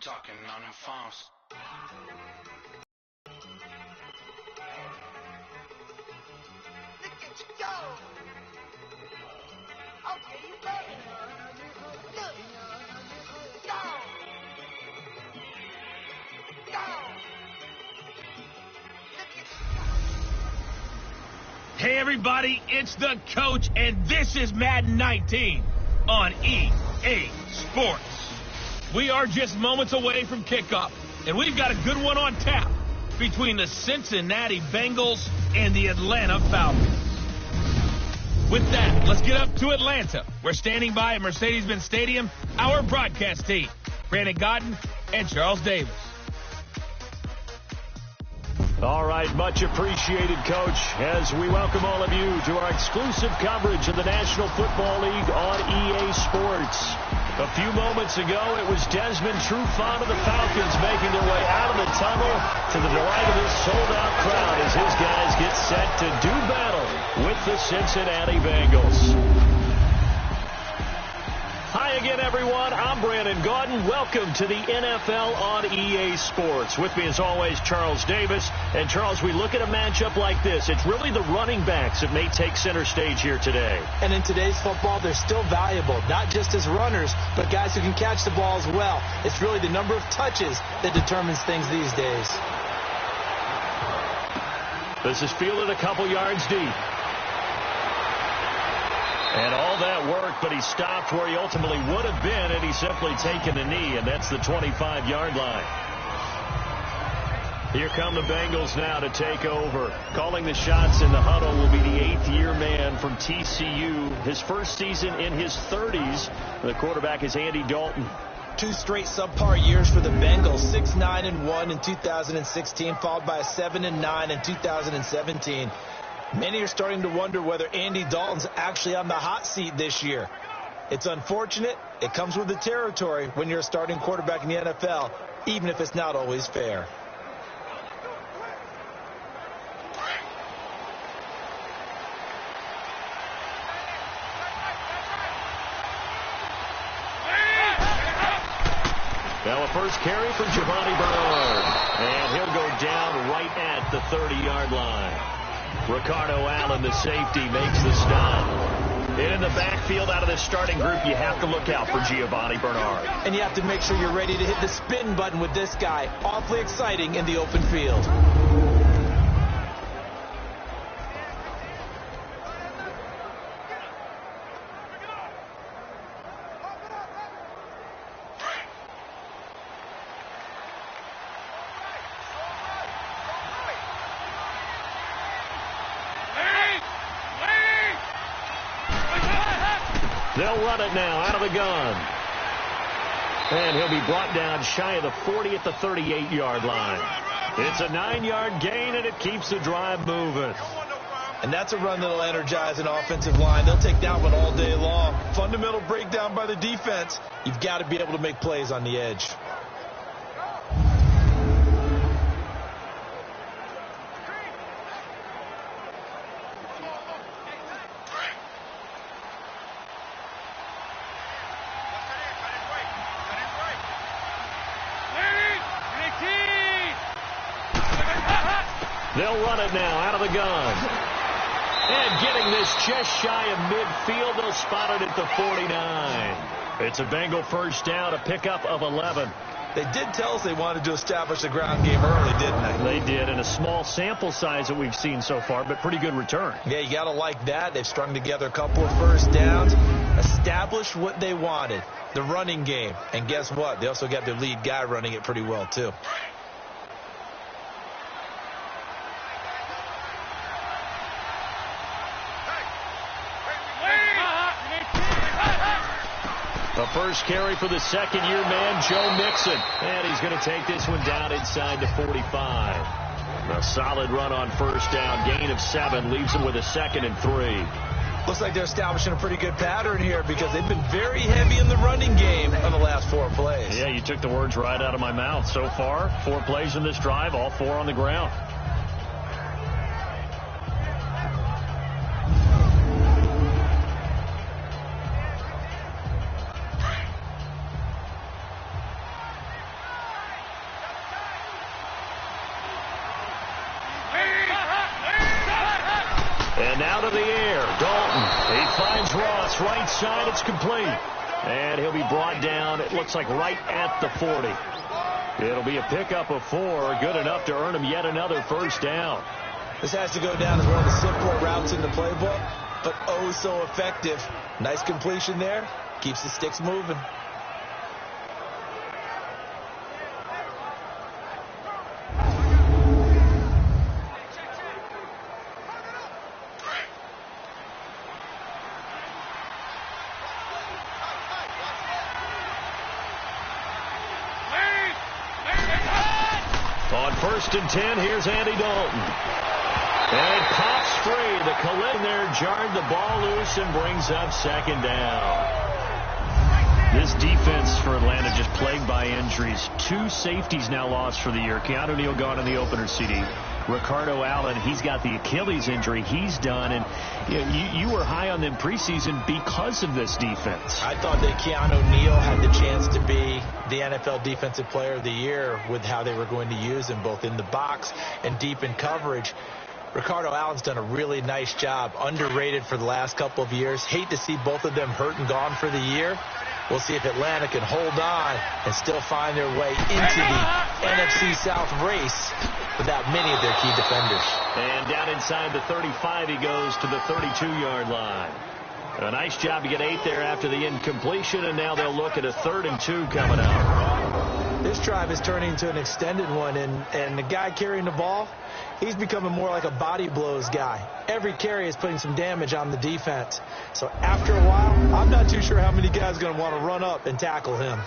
talking on her phones. Look at you go. Okay, you ready? Look. Go. Go. Look at you go. Hey everybody, it's the coach, and this is Madden 19 on EA Sports. We are just moments away from kickoff, and we've got a good one on tap between the Cincinnati Bengals and the Atlanta Falcons. With that, let's get up to Atlanta. We're standing by at Mercedes-Benz Stadium, our broadcast team, Brandon Godden and Charles Davis. All right, much appreciated, Coach, as we welcome all of you to our exclusive coverage of the National Football League on EA Sports. A few moments ago, it was Desmond Trufant of the Falcons making their way out of the tunnel to the delight of this sold-out crowd as his guys get set to do battle with the Cincinnati Bengals. Hi again, everyone. I'm Brandon Godden. Welcome to the NFL on EA Sports. With me, as always, Charles Davis. And, Charles, we look at a matchup like this. It's really the running backs that may take center stage here today. And in today's football, they're still valuable, not just as runners, but guys who can catch the ball as well. It's really the number of touches that determines things these days. This is fielded a couple yards deep. And all that work, but he stopped where he ultimately would have been had he simply taken a knee, and that's the 25-yard line. Here come the Bengals now to take over. Calling the shots in the huddle will be the eighth-year man from TCU. His first season in his 30s. The quarterback is Andy Dalton. Two straight subpar years for the Bengals, 6-9-1 in 2016, followed by a 7-9 in 2017. Many are starting to wonder whether Andy Dalton's actually on the hot seat this year. It's unfortunate. It comes with the territory when you're a starting quarterback in the NFL, even if it's not always fair. Now a first carry for Giovanni Bernard. And he'll go down right at the 30-yard line. Ricardo Allen, the safety, makes the stop. In the backfield out of the starting group, you have to look out for Giovanni Bernard. And you have to make sure you're ready to hit the spin button with this guy. Awfully exciting in the open field. They'll run it now out of the gun. And he'll be brought down shy of the 40 at the 38-yard line. It's a 9-yard gain, and it keeps the drive moving. And that's a run that'll energize an offensive line. They'll take that one all day long. Fundamental breakdown by the defense. You've got to be able to make plays on the edge. They'll run it now out of the gun. And getting this just shy of midfield, they'll spot it at the 49. It's a Bengal first down, a pickup of 11. They did tell us they wanted to establish the ground game early, didn't they? They did, in a small sample size that we've seen so far, but pretty good return. Yeah, you got to like that. They've strung together a couple of first downs, established what they wanted, the running game. And guess what? They also got their lead guy running it pretty well, too. The first carry for the second-year man, Joe Mixon. And he's going to take this one down inside the 45. A solid run on first down. Gain of 7 leaves him with a 2nd and 3. Looks like they're establishing a pretty good pattern here because they've been very heavy in the running game on the last 4 plays. Yeah, you took the words right out of my mouth. So far, 4 plays in this drive, all 4 on the ground. And now to the air. Dalton. He finds Ross. Right side. It's complete. And he'll be brought down, it looks like, right at the 40. It'll be a pickup of 4. Good enough to earn him yet another first down. This has to go down as one of the simpler routes in the playbook, but oh so effective. Nice completion there. Keeps the sticks moving. On 1st and 10, here's Andy Dalton. And it pops free. The collision there jarred the ball loose and brings up 2nd down. This defense for Atlanta just plagued by injuries. 2 safeties now lost for the year. Keanu Neal gone in the opener CD. Ricardo Allen, he's got the Achilles injury. He's done. And you were high on them preseason because of this defense. I thought that Keanu Neal had the chance to be the NFL Defensive Player of the Year with how they were going to use him, both in the box and deep in coverage. Ricardo Allen's done a really nice job. Underrated for the last couple of years. Hate to see both of them hurt and gone for the year. We'll see if Atlanta can hold on and still find their way into the NFC South race without many of their key defenders. And down inside the 35, he goes to the 32-yard line. A nice job to get 8 there after the incompletion, and now they'll look at a 3rd and 2 coming up. This drive is turning into an extended one, and the guy carrying the ball, he's becoming more like a body blows guy. Every carry is putting some damage on the defense. So after a while, I'm not too sure how many guys are going to want to run up and tackle him.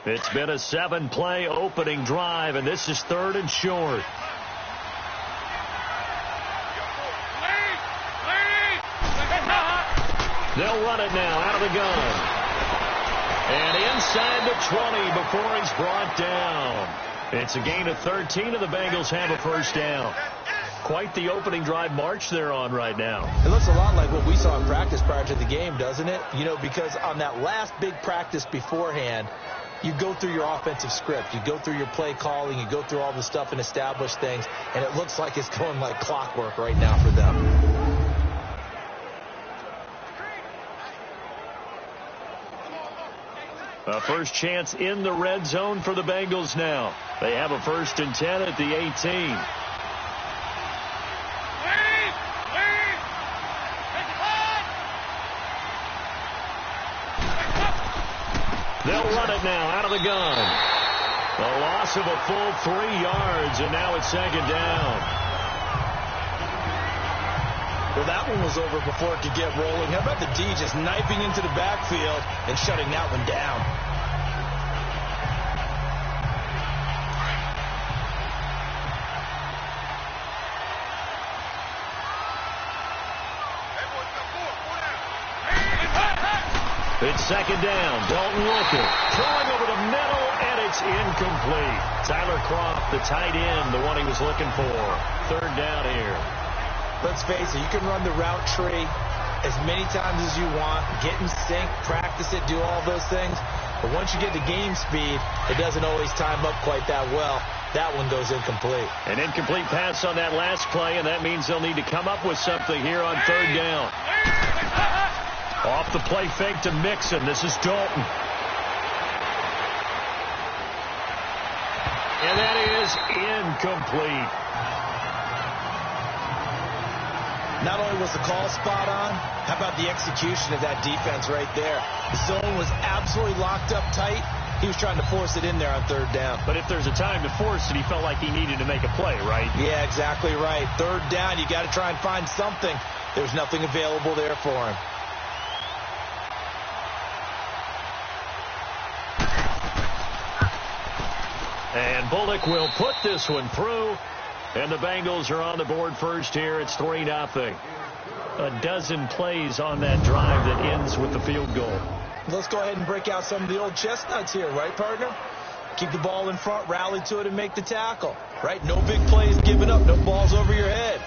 It's been a 7-play opening drive, and this is 3rd and short. They'll run it now out of the gun. And inside the 20 before he's brought down. It's a gain of 13, and the Bengals have a first down. Quite the opening drive march they're on right now. It looks a lot like what we saw in practice prior to the game, doesn't it? You know, because on that last big practice beforehand, you go through your offensive script. You go through your play calling. You go through all the stuff and establish things. And it looks like it's going like clockwork right now for them. A first chance in the red zone for the Bengals now. They have a 1st and 10 at the 18. They'll run it now out of the gun. A loss of a full 3 yards, and now it's 2nd down. Well, that one was over before it could get rolling. How about the D just knifing into the backfield and shutting that one down? It's 2nd down. Dalton looking. Throwing over the middle, and it's incomplete. Tyler Kroft, the tight end, the one he was looking for. 3rd down here. Let's face it, you can run the route tree as many times as you want, get in sync, practice it, do all those things. But once you get to game speed, it doesn't always time up quite that well. That one goes incomplete. An incomplete pass on that last play, and that means they'll need to come up with something here on 3rd down. Off the play fake to Mixon. This is Dalton. And that is incomplete. Not only was the call spot on, how about the execution of that defense right there? The zone was absolutely locked up tight. He was trying to force it in there on 3rd down. But if there's a time to force it, he felt like he needed to make a play, right? Yeah, exactly right. 3rd down, you got to try and find something. There's nothing available there for him. And Bullock will put this one through. And the Bengals are on the board first here. It's 3-0. A dozen plays on that drive that ends with the field goal. Let's go ahead and break out some of the old chestnuts here, right, partner? Keep the ball in front, rally to it, and make the tackle, right? No big plays given up, no balls over your head.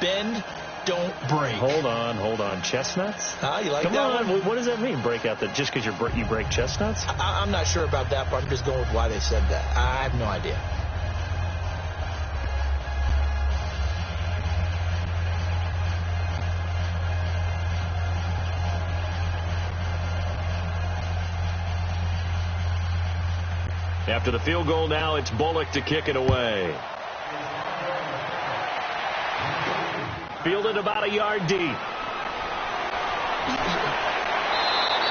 Bend, don't break. Hold on. Chestnuts? You like Come that on. one? What does that mean, break out? That just because you break chestnuts? I'm not sure about that, but I'm just going with why they said that. I have no idea. After the field goal now, it's Bullock to kick it away. Fielded about a yard deep.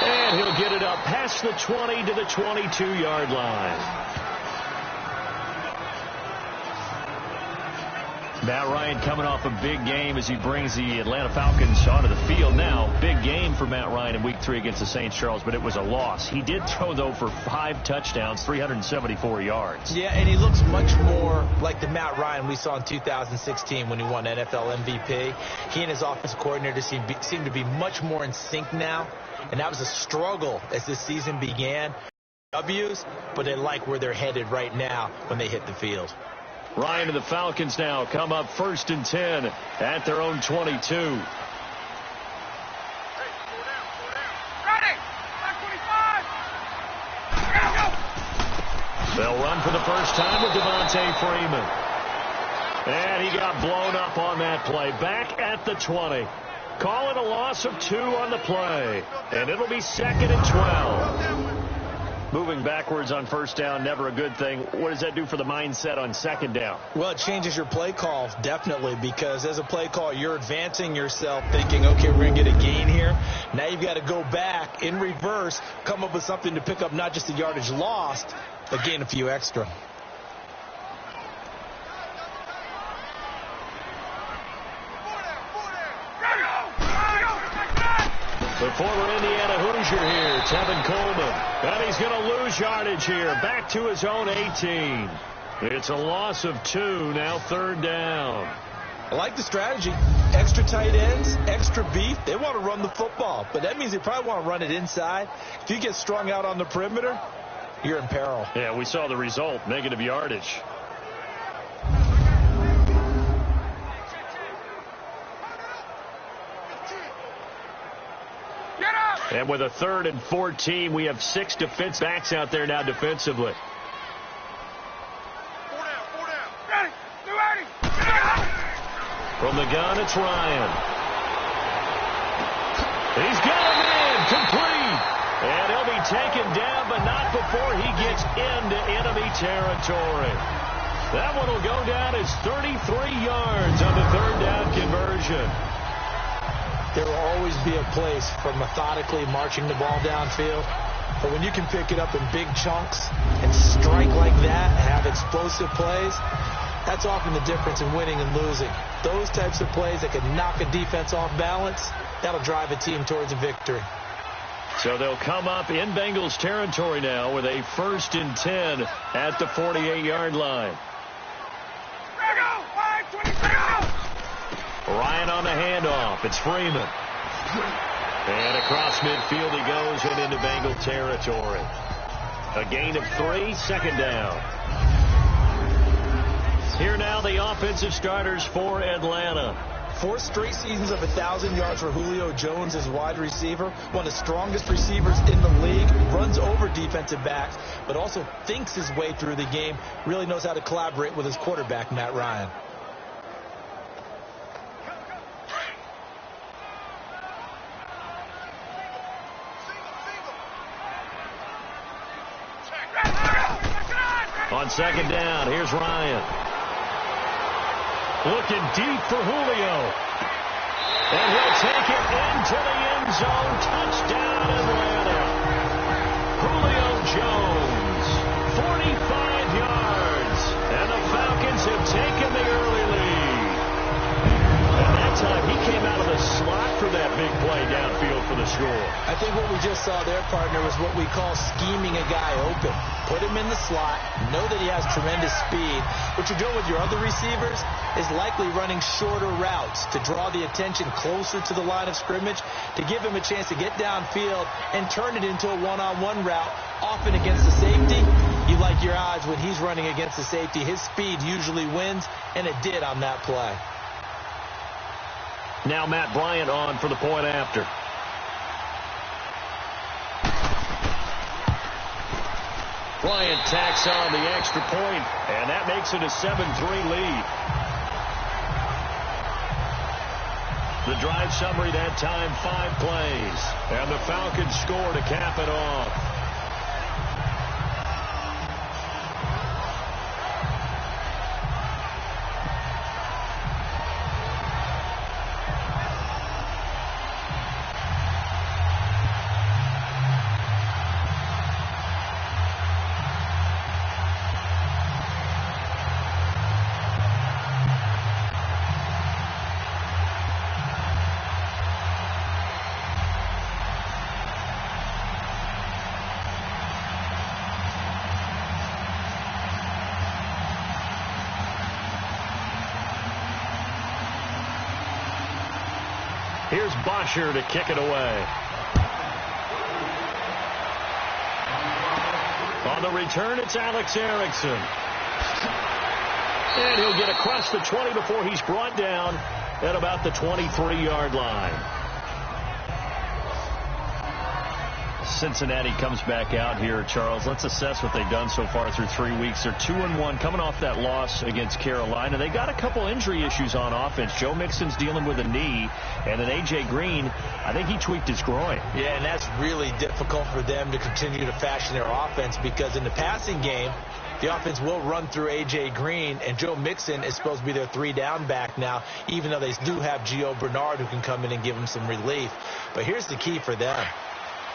And he'll get it up past the 20 to the 22-yard line. Matt Ryan coming off a big game as he brings the Atlanta Falcons onto the field. Now, big game for Matt Ryan in Week 3 against the St. Charles, but it was a loss. He did throw, though, for 5 touchdowns, 374 yards. Yeah, and he looks much more like the Matt Ryan we saw in 2016 when he won NFL MVP. He and his offensive coordinator seem to be much more in sync now, and that was a struggle as this season began. W's, but they like where they're headed right now when they hit the field. Ryan and the Falcons now come up 1st and 10 at their own 22. They'll run for the first time with Devontae Freeman. And he got blown up on that play. Back at the 20. Call it a loss of 2 on the play. And it'll be 2nd and 12. Moving backwards on first down, never a good thing. What does that do for the mindset on 2nd down? Well, it changes your play call, definitely, because as a play call, you're advancing yourself thinking, okay, we're going to get a gain here. Now you've got to go back in reverse, come up with something to pick up not just the yardage lost, but gain a few extra. The former Indiana Hoosier here, Tevin Coleman. And he's going to lose yardage here. Back to his own 18. It's a loss of 2, now 3rd down. I like the strategy. Extra tight ends, extra beef. They want to run the football, but that means they probably want to run it inside. If you get strung out on the perimeter, you're in peril. Yeah, we saw the result, negative yardage. And with a 3rd and 14, we have 6 defense backs out there now defensively. From the gun, it's Ryan. He's got him in, complete. And he'll be taken down, but not before he gets into enemy territory. That one will go down as 33 yards on the 3rd down conversion. There will always be a place for methodically marching the ball downfield. But when you can pick it up in big chunks and strike like that, have explosive plays, that's often the difference in winning and losing. Those types of plays that can knock a defense off balance, that'll drive a team towards a victory. So they'll come up in Bengals territory now with a 1st and 10 at the 48-yard line. Ryan on the handoff. It's Freeman. And across midfield he goes and into Bengal territory. A gain of 3, 2nd down. Here now the offensive starters for Atlanta. 4 straight seasons of 1,000 yards for Julio Jones as wide receiver. One of the strongest receivers in the league. Runs over defensive backs, but also thinks his way through the game. Really knows how to collaborate with his quarterback, Matt Ryan. On 2nd down, here's Ryan. Looking deep for Julio. And he'll take it into the end zone. Touchdown, Atlanta. Julio Jones, 45 yards. And the Falcons have taken the early lead. And that time, he came out of the slot for that big play downfield for the score. I think what we just saw there, partner, was what we call scheming a guy open. Put him in the slot, know that he has tremendous speed. What you're doing with your other receivers is likely running shorter routes to draw the attention closer to the line of scrimmage, to give him a chance to get downfield and turn it into a one-on-one route, often against the safety. You like your odds when he's running against the safety. His speed usually wins, and it did on that play. Now Matt Bryant on for the point after. Bryant tacks on the extra point, and that makes it a 7-3 lead. The drive summary that time, 5 plays, and the Falcons score to cap it off. Here's Bosher to kick it away. On the return, it's Alex Erickson. And he'll get across the 20 before he's brought down at about the 23-yard line. Cincinnati comes back out here, Charles. Let's assess what they've done so far through 3 weeks. They're 2-1 coming off that loss against Carolina. They got a couple injury issues on offense. Joe Mixon's dealing with a knee, and then A.J. Green, I think he tweaked his groin. Yeah, and that's really difficult for them to continue to fashion their offense, because in the passing game, the offense will run through A.J. Green, and Joe Mixon is supposed to be their 3-down back now, even though they do have Gio Bernard who can come in and give them some relief. But here's the key for them.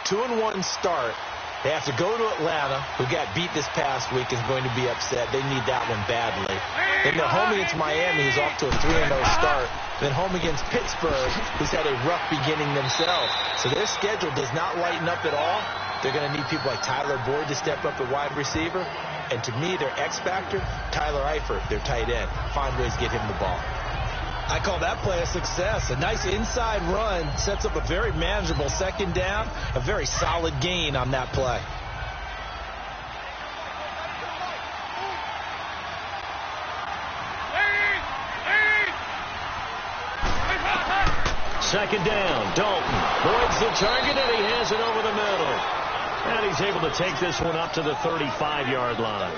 2-1 start. They have to go to Atlanta, who got beat this past week, is going to be upset. They need that one badly. Then they're home against Miami, who's off to a 3-0 start. Then home against Pittsburgh, who's had a rough beginning themselves. So their schedule does not lighten up at all. They're going to need people like Tyler Boyd to step up at wide receiver. And to me, their X factor, Tyler Eifert, their tight end. Find ways to get him the ball. I call that play a success. A nice inside run sets up a very manageable second down. A very solid gain on that play. Second down, Dalton. Boyd's the target, and he has it over the middle. And he's able to take this one up to the 35-yard line.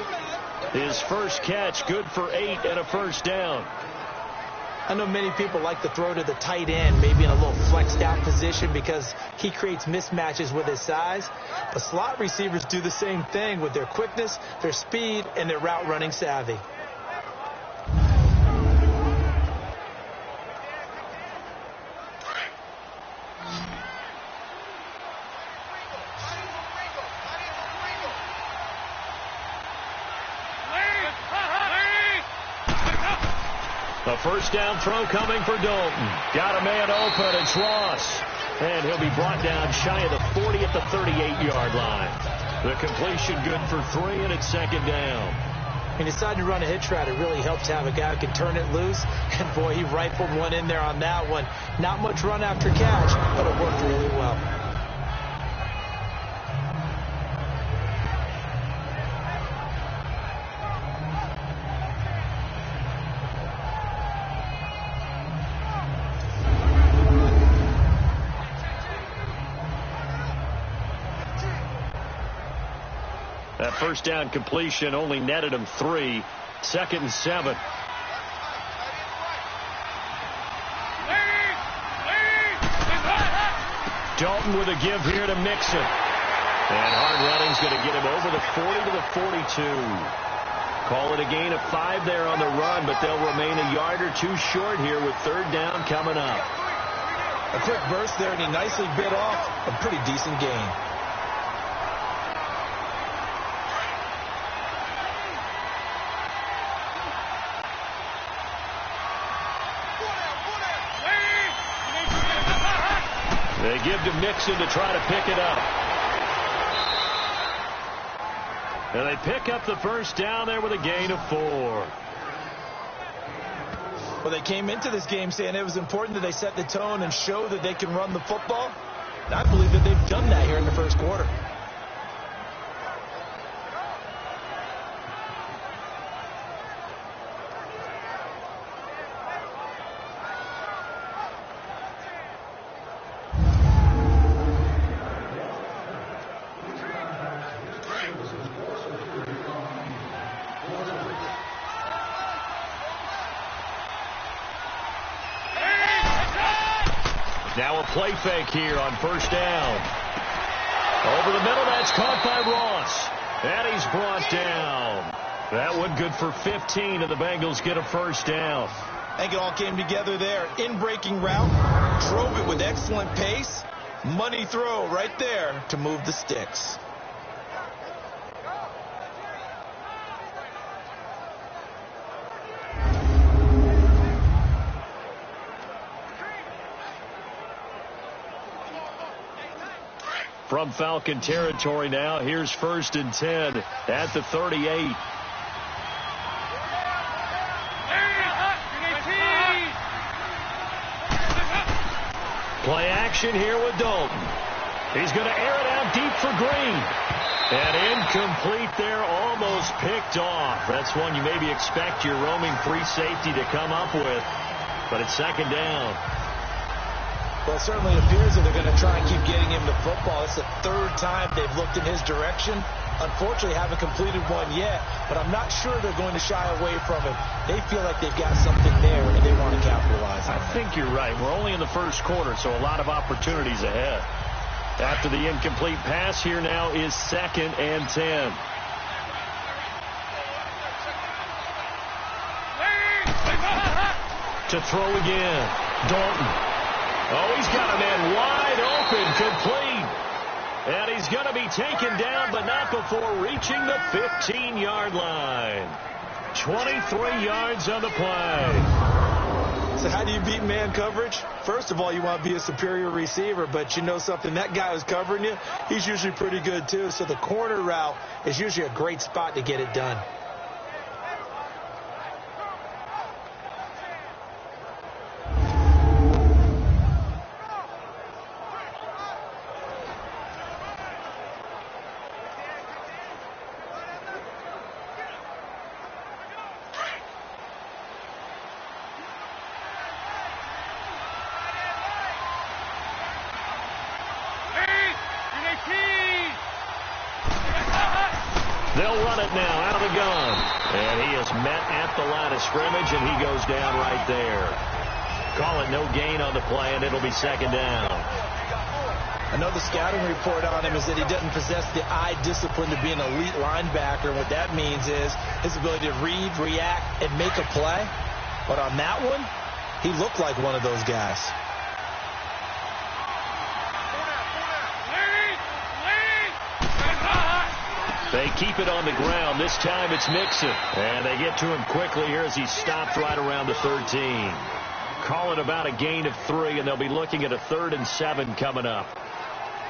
His first catch, good for 8 and a first down. I know many people like to throw to the tight end, maybe in a little flexed out position, because he creates mismatches with his size. But slot receivers do the same thing with their quickness, their speed, and their route running savvy. A first down throw coming for Dalton. Got a man open. It's Ross. And he'll be brought down shy of the 40 at the 38-yard line. The completion good for 3, and it's second down. He decided to run a hitch route. It really helps to have a guy who can turn it loose. And, boy, he rifled one in there on that one. Not much run after catch, but it worked really well. That first down completion only netted him 3. Second and 7. Dalton with a give here to Mixon. And hard running's going to get him over the 40 to the 42. Call it a gain of 5 there on the run, but they'll remain a yard or 2 short here with third down coming up. A quick burst there, and he nicely bit off a pretty decent gain. They give to Mixon to try to pick it up. And they pick up the first down there with a gain of 4. Well, they came into this game saying it was important that they set the tone and show that they can run the football. And I believe that they've done that here in the first quarter. Now a play fake here on first down. Over the middle, that's caught by Ross. And he's brought down. That one good for 15, and the Bengals get a first down. I think it all came together there. In-breaking route, drove it with excellent pace. Money throw right there to move the sticks. From Falcon territory now, here's first and 10 at the 38. action here with Dalton. He's going to air it out deep for Green. And incomplete there, almost picked off. That's one you maybe expect your roaming free safety to come up with. But it's second down. Well, it certainly appears that they're going to try and keep getting him the football. It's the third time they've looked in his direction. Unfortunately, haven't completed one yet, but I'm not sure they're going to shy away from him. They feel like they've got something there, and they want to capitalize on it. I think you're right. We're only in the first quarter, so a lot of opportunities ahead. After the incomplete pass, here now is 2nd and 10. To throw again. Dalton. Oh, he's got a man wide open, complete. And he's going to be taken down, but not before reaching the 15-yard line. 23 yards on the play. So how do you beat man coverage? First of all, you want to be a superior receiver, but you know something, that guy who's covering you, he's usually pretty good too. So the corner route is usually a great spot to get it done. They'll run it now out of the gun. And he is met at the line of scrimmage, and he goes down right there. Call it no gain on the play, and it'll be second down. I know the scouting report on him is that he doesn't possess the eye discipline to be an elite linebacker. And what that means is his ability to read, react, and make a play. But on that one, he looked like one of those guys. They keep it on the ground. This time it's Mixon. And they get to him quickly here as he stopped right around the 13. Call it about a gain of 3, and they'll be looking at a 3rd and 7 coming up.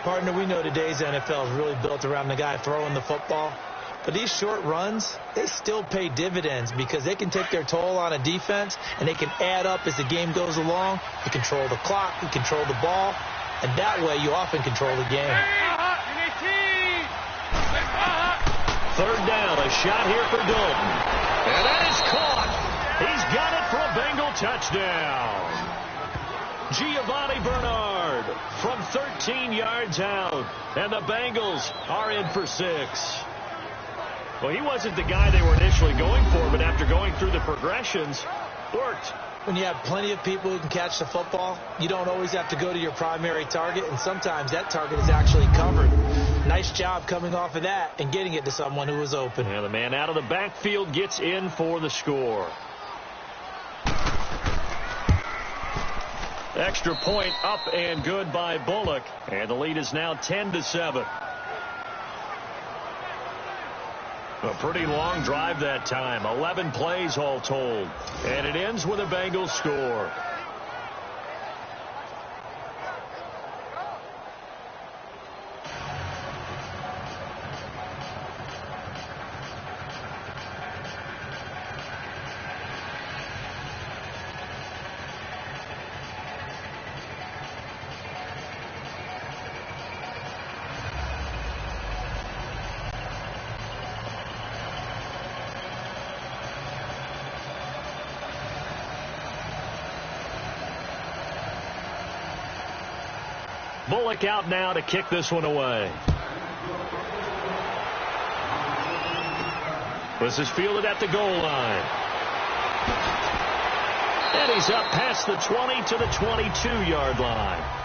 Partner, we know today's NFL is really built around the guy throwing the football. But these short runs, they still pay dividends because they can take their toll on a defense, and they can add up as the game goes along. You control the clock, you control the ball, and that way you often control the game. 3rd down, a shot here for Dalton. And that is caught. He's got it for a Bengal touchdown. Giovanni Bernard from 13 yards out. And the Bengals are in for 6. Well, he wasn't the guy they were initially going for, but after going through the progressions, worked. When you have plenty of people who can catch the football, you don't always have to go to your primary target, and sometimes that target is actually covered. Nice job coming off of that and getting it to someone who was open. And the man out of the backfield gets in for the score. Extra point up and good by Bullock, and the lead is now 10-7. A pretty long drive that time. 11 plays all told. And it ends with a Bengals score. Bullock out now to kick this one away. This is fielded at the goal line. And he's up past the 20 to the 22-yard line.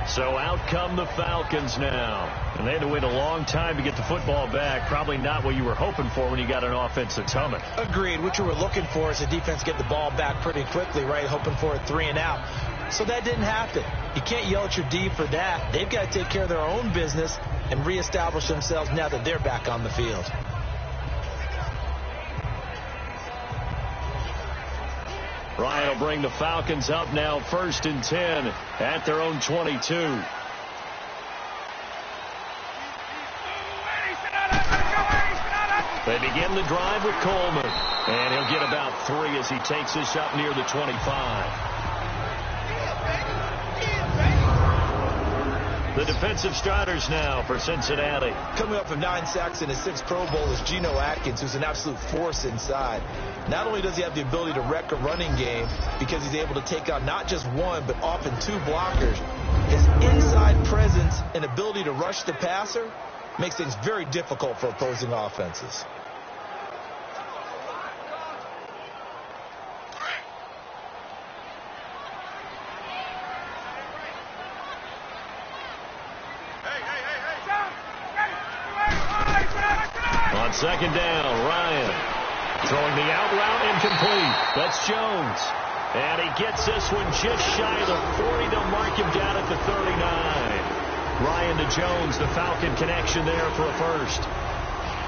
So out come the Falcons now. And they had to wait a long time to get the football back. Probably not what you were hoping for when you got an offense that's humming. Agreed. What you were looking for is the defense get the ball back pretty quickly, right? Hoping for a 3 and out. So that didn't happen. You can't yell at your D for that. They've got to take care of their own business and reestablish themselves now that they're back on the field. Ryan will bring the Falcons up now 1st and 10 at their own 22. They begin the drive with Coleman. And he'll get about 3 as he takes this up near the 25. The defensive starters now for Cincinnati. Coming up from 9 sacks and his 6th Pro Bowl is Geno Atkins, who's an absolute force inside. Not only does he have the ability to wreck a running game because he's able to take out not just one, but often 2 blockers, his inside presence and ability to rush the passer makes things very difficult for opposing offenses. On second down, Ryan throwing the out route incomplete. That's Jones. And he gets this one just shy of the 40. They'll mark him down at the 39. Ryan to Jones, the Falcon connection there for a first.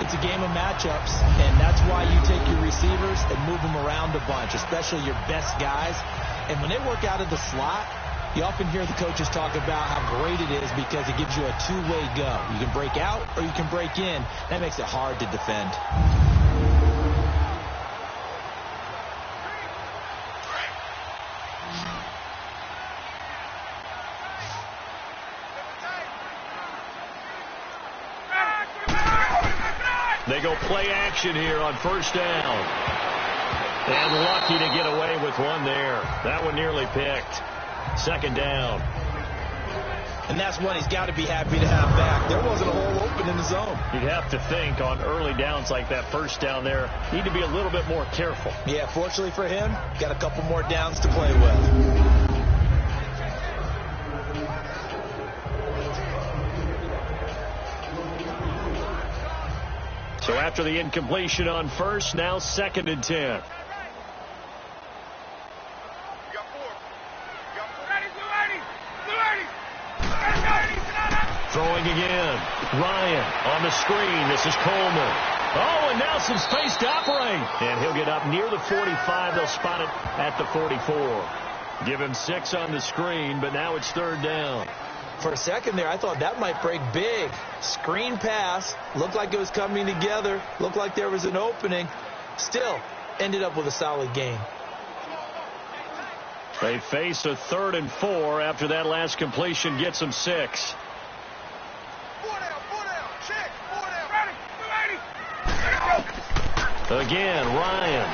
It's a game of matchups, and that's why you take your receivers and move them around a bunch, especially your best guys. And when they work out of the slot, you often hear the coaches talk about how great it is because it gives you a two-way go. You can break out or you can break in. That makes it hard to defend. They go play action here on first down. And lucky to get away with one there. That one nearly picked. Second down. And that's one he's got to be happy to have back. There wasn't a hole open in the zone. You'd have to think on early downs like that first down there, need to be a little bit more careful. Yeah, fortunately for him, got a couple more downs to play with. So after the incompletion on first, now 2nd and 10. Throwing again. Ryan on the screen. This is Coleman. Oh, and now some space to operate. And he'll get up near the 45. They'll spot it at the 44. Give him 6 on the screen, but now it's 3rd down. For a second there, I thought that might break big. Screen pass. Looked like it was coming together. Looked like there was an opening. Still, ended up with a solid gain. They face a 3rd and 4 after that last completion gets them 6. Again, Ryan.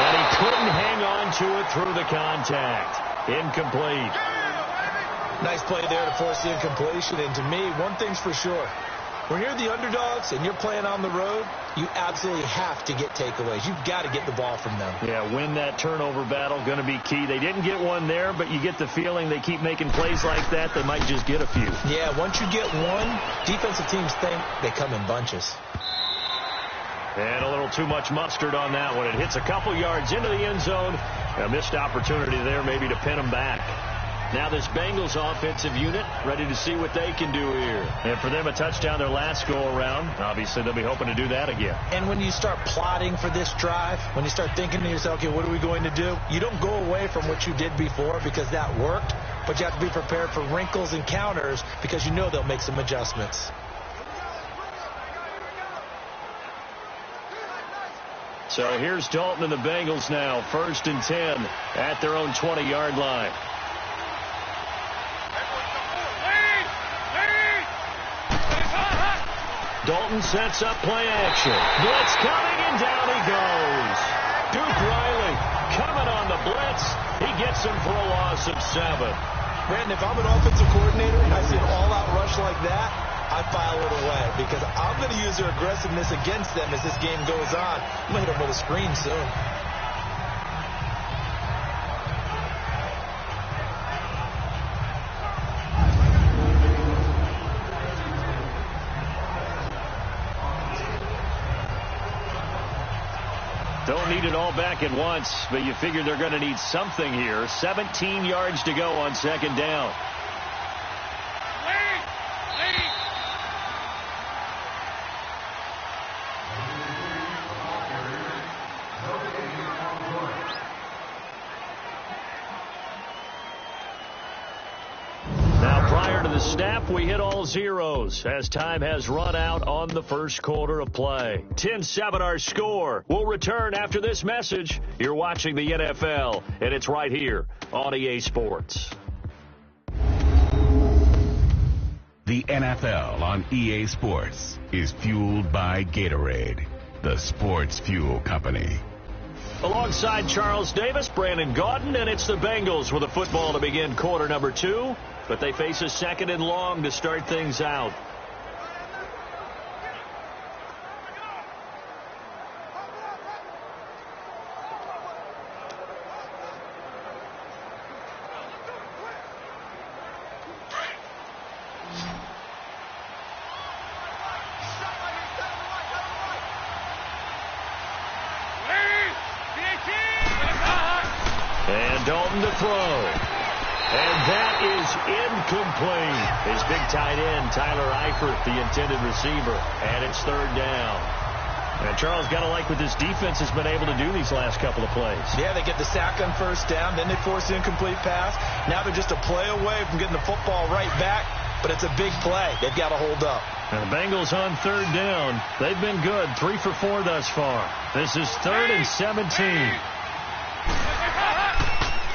And he couldn't hang on to it through the contact. Incomplete. Nice play there to force the incompletion. And to me, one thing's for sure. When you're the underdogs and you're playing on the road, you absolutely have to get takeaways. You've got to get the ball from them. Yeah, win that turnover battle, going to be key. They didn't get one there, but you get the feeling they keep making plays like that, they might just get a few. Yeah, once you get one, defensive teams think they come in bunches. And a little too much mustard on that one. It hits a couple yards into the end zone. A missed opportunity there maybe to pin them back. Now this Bengals offensive unit ready to see what they can do here. And for them, a touchdown their last go-around. Obviously, they'll be hoping to do that again. And when you start plotting for this drive, when you start thinking to yourself, okay, what are we going to do? You don't go away from what you did before because that worked, but you have to be prepared for wrinkles and counters because you know they'll make some adjustments. So here's Dalton and the Bengals now. 1st and 10 at their own 20-yard line. Dalton sets up play action. Blitz coming, and down he goes. Duke Riley coming on the blitz. He gets him for a loss of 7. Brandon, if I'm an offensive coordinator and I see an all-out rush like that, I file it away because I'm going to use their aggressiveness against them as this game goes on. I'm going to hit them with a screen soon. Don't need it all back at once, but you figure they're going to need something here. 17 yards to go on 2nd down. Now, prior to the snap, we hit all zeros as time has run out on the first quarter of play. 10-7 our score. We'll return after this message. You're watching the NFL, and it's right here on EA Sports. The NFL on EA Sports is fueled by Gatorade, the sports fuel company. Alongside Charles Davis, Brandon Gaudin, and it's the Bengals with a football to begin quarter number 2. But they face a second and long to start things out. And Dalton to throw. And that is incomplete. His big tight end, Tyler Eifert, the intended receiver. And it's third down. And Charles, got to like what this defense has been able to do these last couple of plays. Yeah, they get the sack on first down, then they force the incomplete pass. Now they're just a play away from getting the football right back, but it's a big play. They've got to hold up. And the Bengals on third down. They've been good, 3 for 4 thus far. This is 3rd and 17.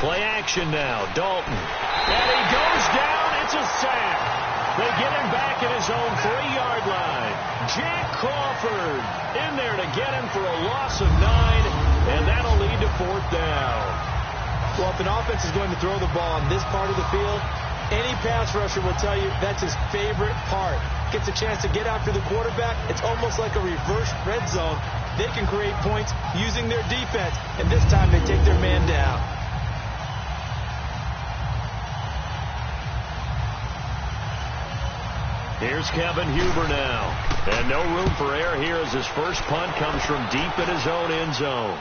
Play action now, Dalton. And he goes down. It's a sack. They get him back at his own 3-yard line. Jack Crawford in there to get him for a loss of 9, and that'll lead to 4th down. Well, if an offense is going to throw the ball on this part of the field, any pass rusher will tell you that's his favorite part. Gets a chance to get after the quarterback. It's almost like a reverse red zone. They can create points using their defense, and this time they take their man down. Here's Kevin Huber now. And no room for error here as his first punt comes from deep in his own end zone.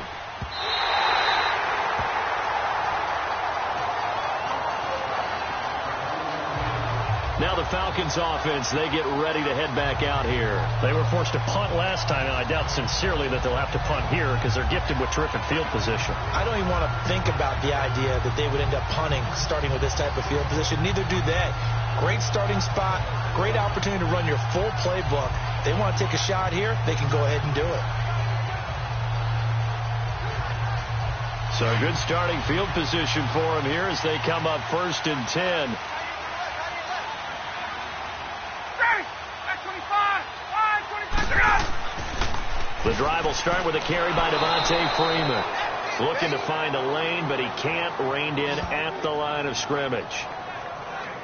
Now the Falcons offense, they get ready to head back out here. They were forced to punt last time, and I doubt sincerely that they'll have to punt here because they're gifted with terrific field position. I don't even want to think about the idea that they would end up punting starting with this type of field position. Neither do they. Great starting spot, great opportunity to run your full playbook. They want to take a shot here, they can go ahead and do it. So a good starting field position for them here as they come up 1st and 10. The drive will start with a carry by Devontae Freeman. Looking to find a lane, but he can't. Reined in at the line of scrimmage.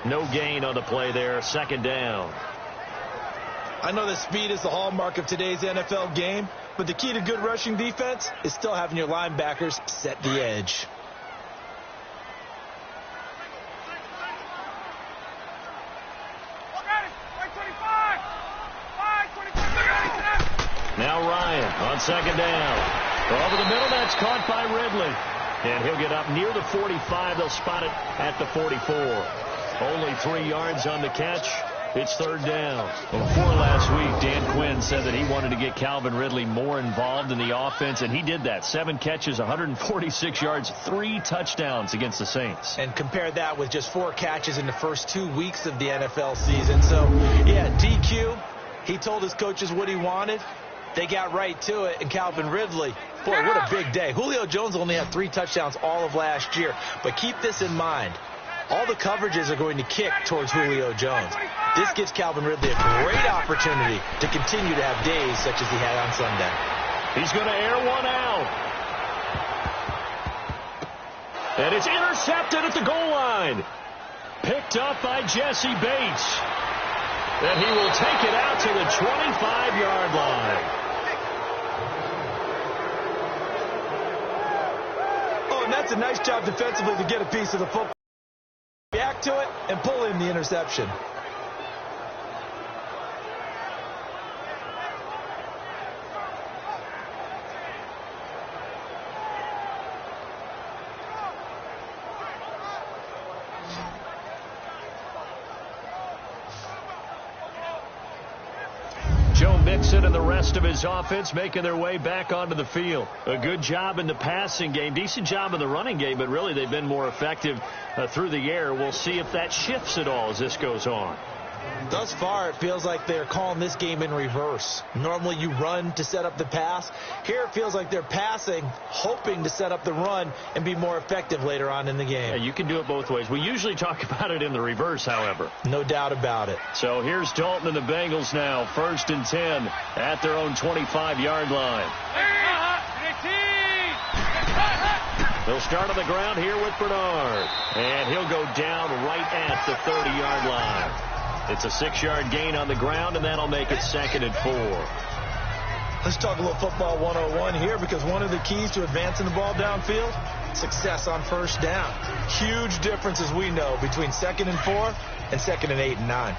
No gain on the play there. 2nd down. I know that speed is the hallmark of today's NFL game, but the key to good rushing defense is still having your linebackers set the edge. Now Ryan on 2nd down. Over the middle, that's caught by Ridley. And he'll get up near the 45. They'll spot it at the 44. Only 3 yards on the catch. It's 3rd down. Well, before last week, Dan Quinn said that he wanted to get Calvin Ridley more involved in the offense, and he did that. 7 catches, 146 yards, 3 touchdowns against the Saints. And compare that with just 4 catches in the first 2 weeks of the NFL season. So, yeah, DQ, he told his coaches what he wanted. They got right to it, and Calvin Ridley, boy, what a big day. Julio Jones only had 3 touchdowns all of last year. But keep this in mind. All the coverages are going to kick towards Julio Jones. This gives Calvin Ridley a great opportunity to continue to have days such as he had on Sunday. He's going to air one out. And it's intercepted at the goal line. Picked up by Jesse Bates. And he will take it out to the 25-yard line. Oh, and that's a nice job defensively to get a piece of the football. React to it and pull in the interception. Joe Mixon and the rest of his offense making their way back onto the field. A good job in the passing game, decent job in the running game, but really they've been more effective through the air. We'll see if that shifts at all as this goes on. Thus far, it feels like they're calling this game in reverse. Normally, you run to set up the pass. Here, it feels like they're passing, hoping to set up the run and be more effective later on in the game. Yeah, you can do it both ways. We usually talk about it in the reverse, however. No doubt about it. So here's Dalton and the Bengals now, 1st and 10 at their own 25-yard line. They'll start on the ground here with Bernard. And he'll go down right at the 30-yard line. It's a 6-yard gain on the ground, and that'll make it 2nd and 4. Let's talk a little football 101 here, because one of the keys to advancing the ball downfield, success on 1st down. Huge difference, as we know, between 2nd and 4 and 2nd and 8 and 9.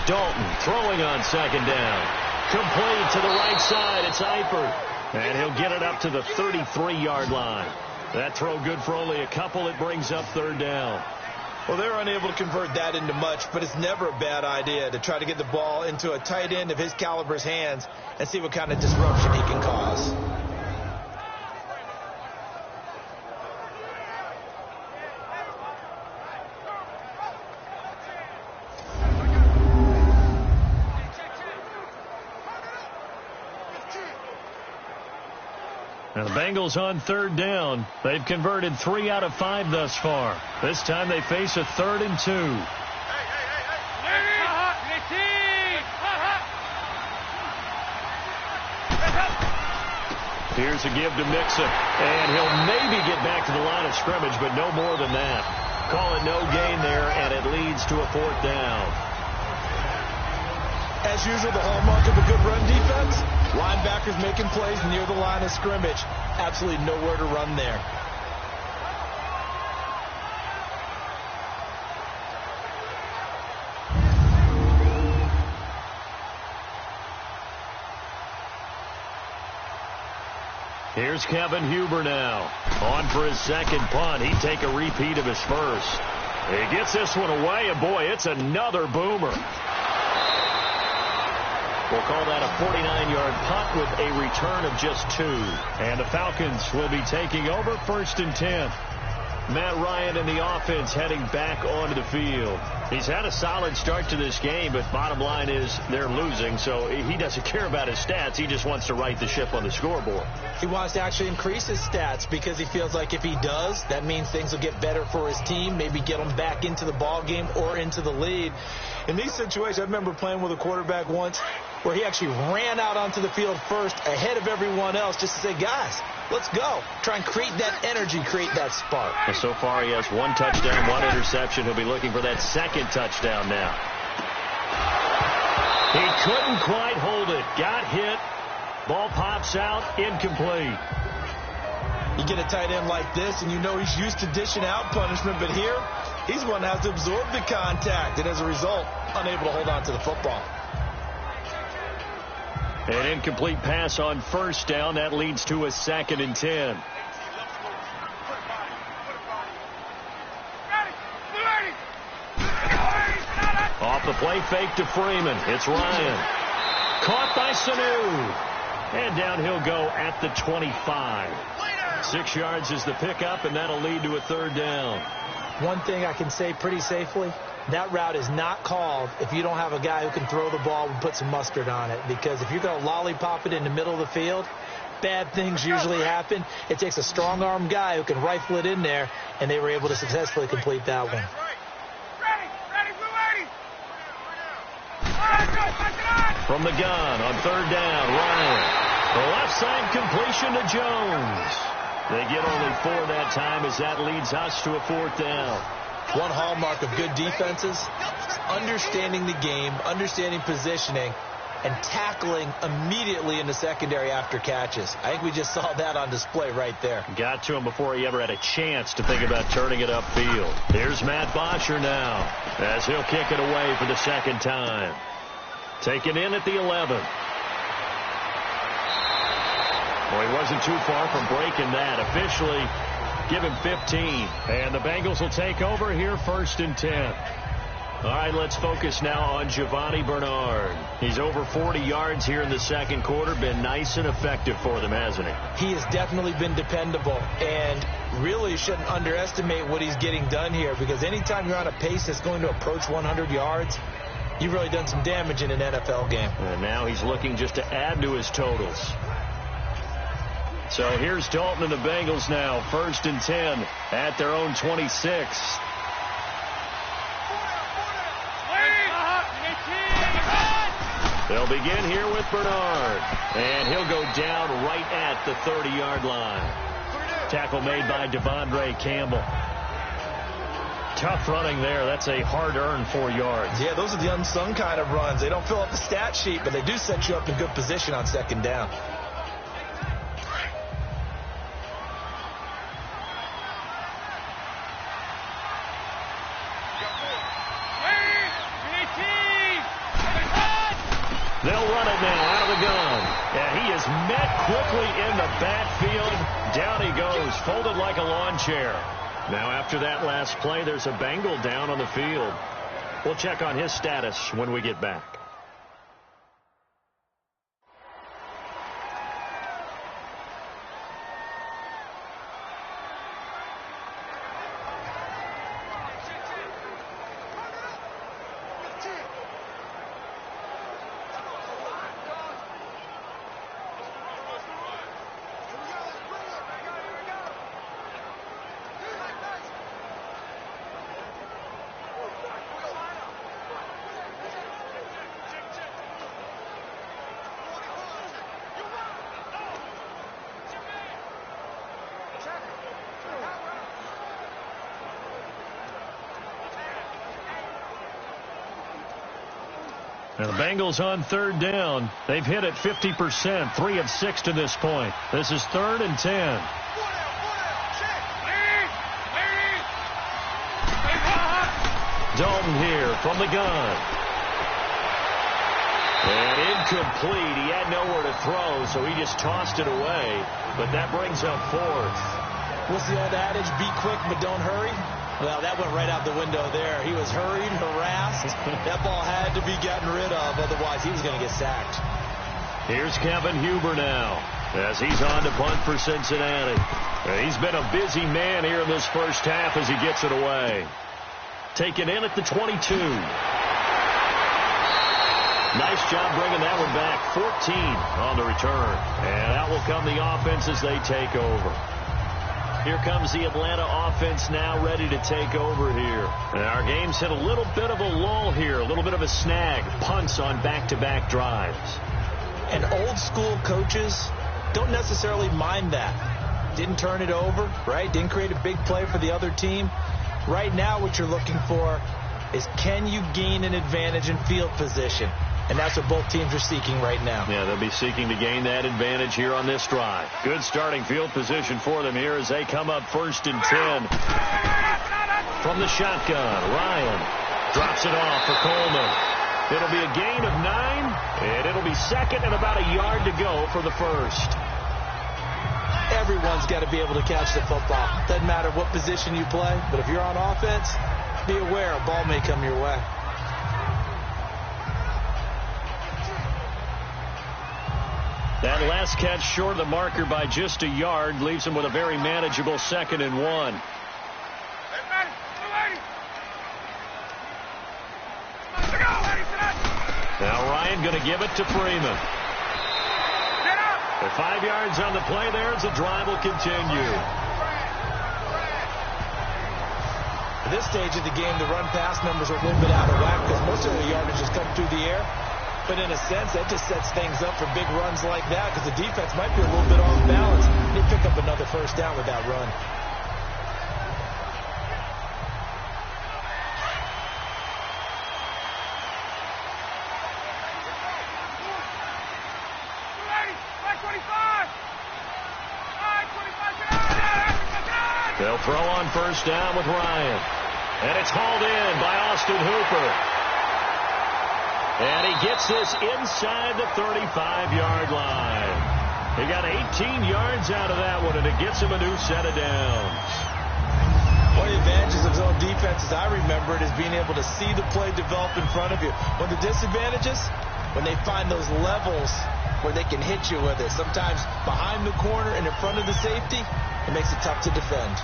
Dalton throwing on 2nd down. Complete to the right side. It's Eifert. And he'll get it up to the 33-yard line. That throw good for only a couple. It brings up 3rd down. Well, they're unable to convert that into much, but it's never a bad idea to try to get the ball into a tight end of his caliber's hands and see what kind of disruption he can cause. And the Bengals on 3rd down. They've converted 3 out of 5 thus far. This time they face a 3rd and 2. Here's a give to Mixon. And he'll maybe get back to the line of scrimmage, but no more than that. Call it no gain there, and it leads to a 4th down. As usual, the hallmark of a good run defense, linebackers making plays near the line of scrimmage. Absolutely nowhere to run there. Here's Kevin Huber now. On for his 2nd punt. He'd take a repeat of his first. He gets this one away, and boy, it's another boomer. We'll call that a 49-yard punt with a return of just 2. And the Falcons will be taking over 1st and 10. Matt Ryan and the offense heading back onto the field. He's had a solid start to this game, but bottom line is they're losing, so he doesn't care about his stats. He just wants to right the ship on the scoreboard. He wants to actually increase his stats because he feels like if he does, that means things will get better for his team, maybe get them back into the ball game or into the lead. In these situations, I remember playing with a quarterback once where he actually ran out onto the field first ahead of everyone else just to say, guys, let's go. Try and create that energy, create that spark. And so far, he has 1 touchdown, 1 interception. He'll be looking for that 2nd touchdown now. He couldn't quite hold it. Got hit. Ball pops out. Incomplete. You get a tight end like this, and you know he's used to dishing out punishment, but here, he's one that has to absorb the contact, and as a result, unable to hold on to the football. An incomplete pass on 1st down. That leads to a 2nd and 10. Off the play fake to Freeman. It's Ryan. Caught by Sanu. And down he'll go at the 25. 6 yards is the pickup, and that'll lead to a 3rd down. One thing I can say pretty safely, that route is not called if you don't have a guy who can throw the ball and put some mustard on it. Because if you're going to lollipop it in the middle of the field, bad things usually happen. It takes a strong-armed guy who can rifle it in there, and they were able to successfully complete that one. From the gun on 3rd down, Ryan. The left side completion to Jones. They get only 4 that time as that leads us to a 4th down. One hallmark of good defenses, understanding the game, understanding positioning, and tackling immediately in the secondary after catches. I think we just saw that on display right there. Got to him before he ever had a chance to think about turning it upfield. Here's Matt Bosher now as he'll kick it away for the 2nd time. Taken in at the 11. Well, he wasn't too far from breaking that. Officially, give him 15. And the Bengals will take over here 1st and 10. All right, let's focus now on Giovanni Bernard. He's over 40 yards here in the second quarter. Been nice and effective for them, hasn't he? He has definitely been dependable, and really shouldn't underestimate what he's getting done here, because anytime you're on a pace that's going to approach 100 yards, you've really done some damage in an NFL game. And now he's looking just to add to his totals. So here's Dalton and the Bengals now, 1st and 10 at their own 26. They'll begin here with Bernard, and he'll go down right at the 30-yard line. Tackle made by Devondre Campbell. Tough running there. That's a hard-earned 4 yards. Yeah, those are the unsung kind of runs. They don't fill up the stat sheet, but they do set you up in good position on 2nd down. They'll run it now out of the gun. And he is met quickly in the backfield. Down he goes, folded like a lawn chair. Now after that last play, there's a Bengal down on the field. We'll check on his status when we get back. And the Bengals on 3rd down. They've hit it 50%, 3 of 6 to this point. This is 3rd and 10. Dalton here from the gun. And incomplete. He had nowhere to throw, so he just tossed it away. But that brings up 4th. What's the old adage? Be quick, but don't hurry. Well, that went right out the window there. He was hurried, harassed. That ball had to be gotten rid of, otherwise he was going to get sacked. Here's Kevin Huber now as he's on to punt for Cincinnati. And he's been a busy man here in this first half as he gets it away. Taken in at the 22. Nice job bringing that one back. 14 on the return. And out will come the offense as they take over. Here comes the Atlanta offense now ready to take over here. And our game's hit a little bit of a lull here, a little bit of a snag. Punts on back-to-back drives. And old-school coaches don't necessarily mind that. Didn't turn it over, right? Didn't create a big play for the other team. Right now what you're looking for is, can you gain an advantage in field position? And that's what both teams are seeking right now. Yeah, they'll be seeking to gain that advantage here on this drive. Good starting field position for them here as they come up 1st and 10. From the shotgun, Ryan drops it off for Coleman. It'll be a gain of 9, and it'll be 2nd and about a yard to go for the 1st. Everyone's got to be able to catch the football. Doesn't matter what position you play, but if you're on offense, be aware a ball may come your way. That last catch short of the marker by just a yard leaves him with a very manageable 2nd and 1. Now Ryan going to give it to Freeman. At 5 yards on the play there as the drive will continue. At this stage of the game, the run-pass numbers are a little bit out of whack because most of the yardage has come through the air. But in a sense, that just sets things up for big runs like that because the defense might be a little bit off balance. They pick up another 1st down with that run. They'll throw on 1st down with Ryan. And it's hauled in by Austin Hooper. And he gets this inside the 35-yard line. He got 18 yards out of that one, and it gets him a new set of downs. One of the advantages of zone defense, as I remember it, is being able to see the play develop in front of you. One of the disadvantages, when they find those levels where they can hit you with it. Sometimes behind the corner and in front of the safety, it makes it tough to defend.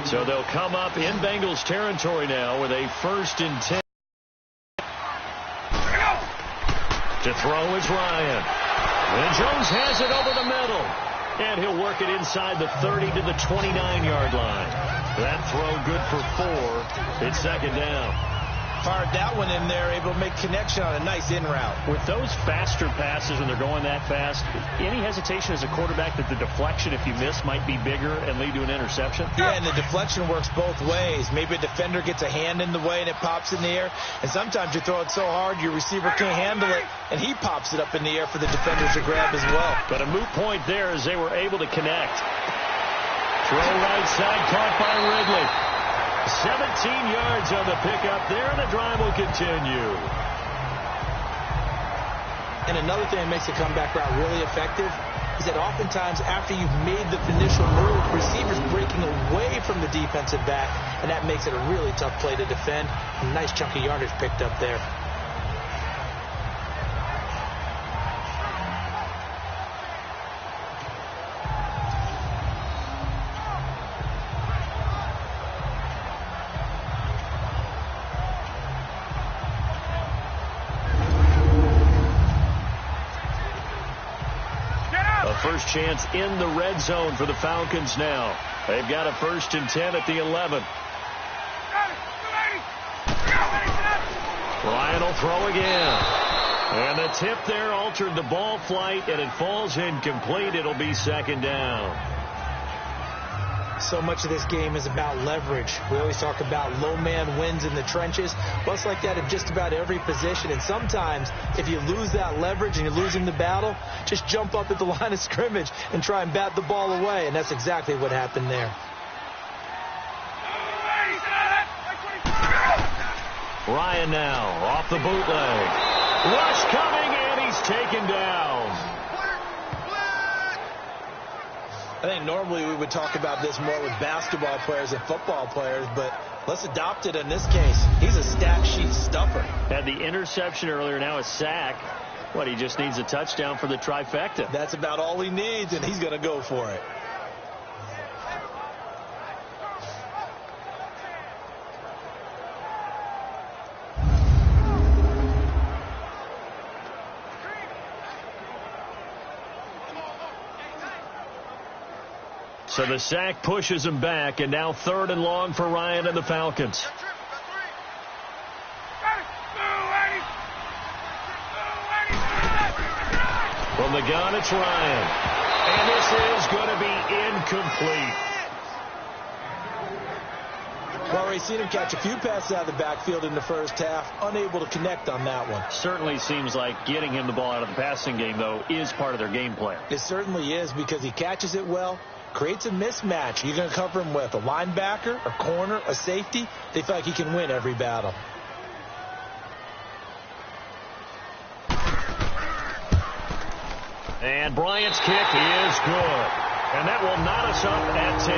So they'll come up in Bengals territory now with a 1st and 10. To throw is Ryan. And Jones has it over the middle. And he'll work it inside the 30 to the 29-yard line. That throw good for 4. It's 2nd down. Fired that one in there, able to make connection on a nice in route. With those faster passes when they're going that fast, any hesitation as a quarterback that the deflection, if you miss, might be bigger and lead to an interception? Yeah, and the deflection works both ways. Maybe a defender gets a hand in the way and it pops in the air. And sometimes you throw it so hard your receiver can't handle it, and he pops it up in the air for the defenders to grab as well. But a moot point there as they were able to connect. Throw right side, caught by Ridley. 17 yards on the pickup there, and the drive will continue. And another thing that makes the comeback route really effective is that oftentimes after you've made the initial move, receivers breaking away from the defensive back, and that makes it a really tough play to defend. A nice chunk of yardage picked up there. First chance in the red zone for the Falcons now. They've got a 1st and 10 at the 11. Ryan will throw again. And the tip there altered the ball flight, and it falls incomplete. It'll be 2nd down. So much of this game is about leverage. We always talk about low man wins in the trenches. Well, it's like that in just about every position. And sometimes, if you lose that leverage and you're losing the battle, just jump up at the line of scrimmage and try and bat the ball away. And that's exactly what happened there. Ryan now off the bootleg. Rush coming, and he's taken down. I think normally we would talk about this more with basketball players and football players, but let's adopt it in this case. He's a stat sheet stuffer. Had the interception earlier, now a sack. What, he just needs a touchdown for the trifecta. That's about all he needs, and he's going to go for it. So the sack pushes him back, and now 3rd and long for Ryan and the Falcons. From the gun, it's Ryan. And this is going to be incomplete. Well, already seen him catch a few passes out of the backfield in the first half, unable to connect on that one. Certainly seems like getting him the ball out of the passing game, though, is part of their game plan. It certainly is, because he catches it well, creates a mismatch. You're going to cover him with a linebacker, a corner, a safety. They feel like he can win every battle. And Bryant's kick is good. And that will knot us up at 10.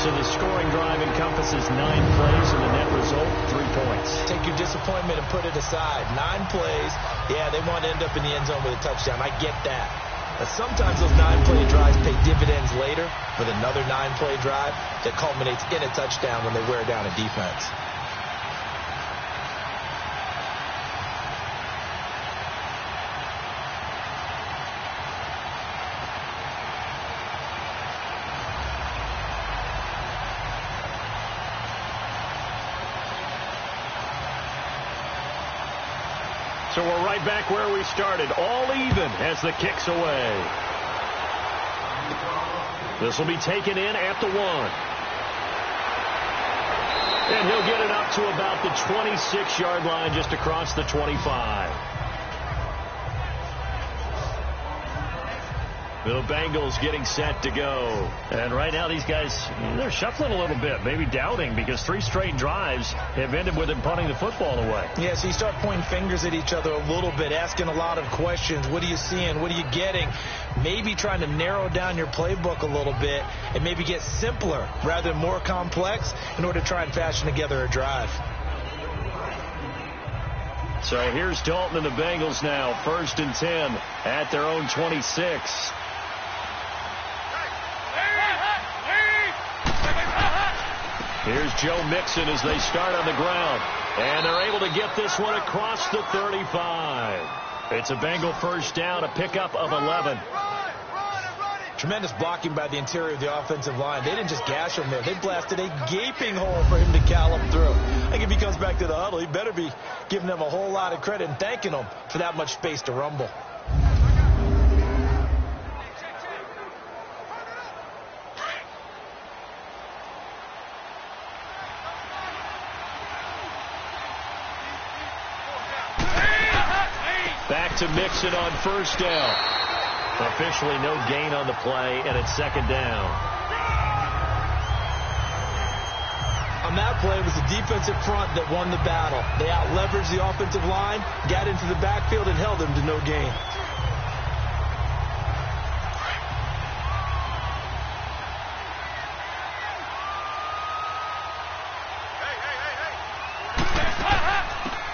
So the scoring drive encompasses 9 plays, and the net result, 3 points. Take your disappointment and put it aside. 9 plays. Yeah, they want to end up in the end zone with a touchdown. I get that. But sometimes those 9-play drives pay dividends later with another 9-play drive that culminates in a touchdown when they wear down a defense. So we're right back where we started, all even as the kick's away. This will be taken in at the 1. And he'll get it up to about the 26-yard line, just across the 25. The Bengals getting set to go. And right now these guys, they're shuffling a little bit, maybe doubting, because 3 straight drives have ended with them punting the football away. Yeah, so you start pointing fingers at each other a little bit, asking a lot of questions. What are you seeing? What are you getting? Maybe trying to narrow down your playbook a little bit and maybe get simpler rather than more complex in order to try and fashion together a drive. So here's Dalton and the Bengals now, 1st and 10 at their own 26. Here's Joe Mixon as they start on the ground. And they're able to get this one across the 35. It's a Bengal first down, a pickup of 11. Tremendous blocking by the interior of the offensive line. They didn't just gash him there. They blasted a gaping hole for him to gallop through. I think if he comes back to the huddle, he better be giving them a whole lot of credit and thanking them for that much space to rumble. Back to Mixon on first down. Officially no gain on the play, and it's 2nd down. On that play, it was the defensive front that won the battle. They out-leveraged the offensive line, got into the backfield, and held them to no gain.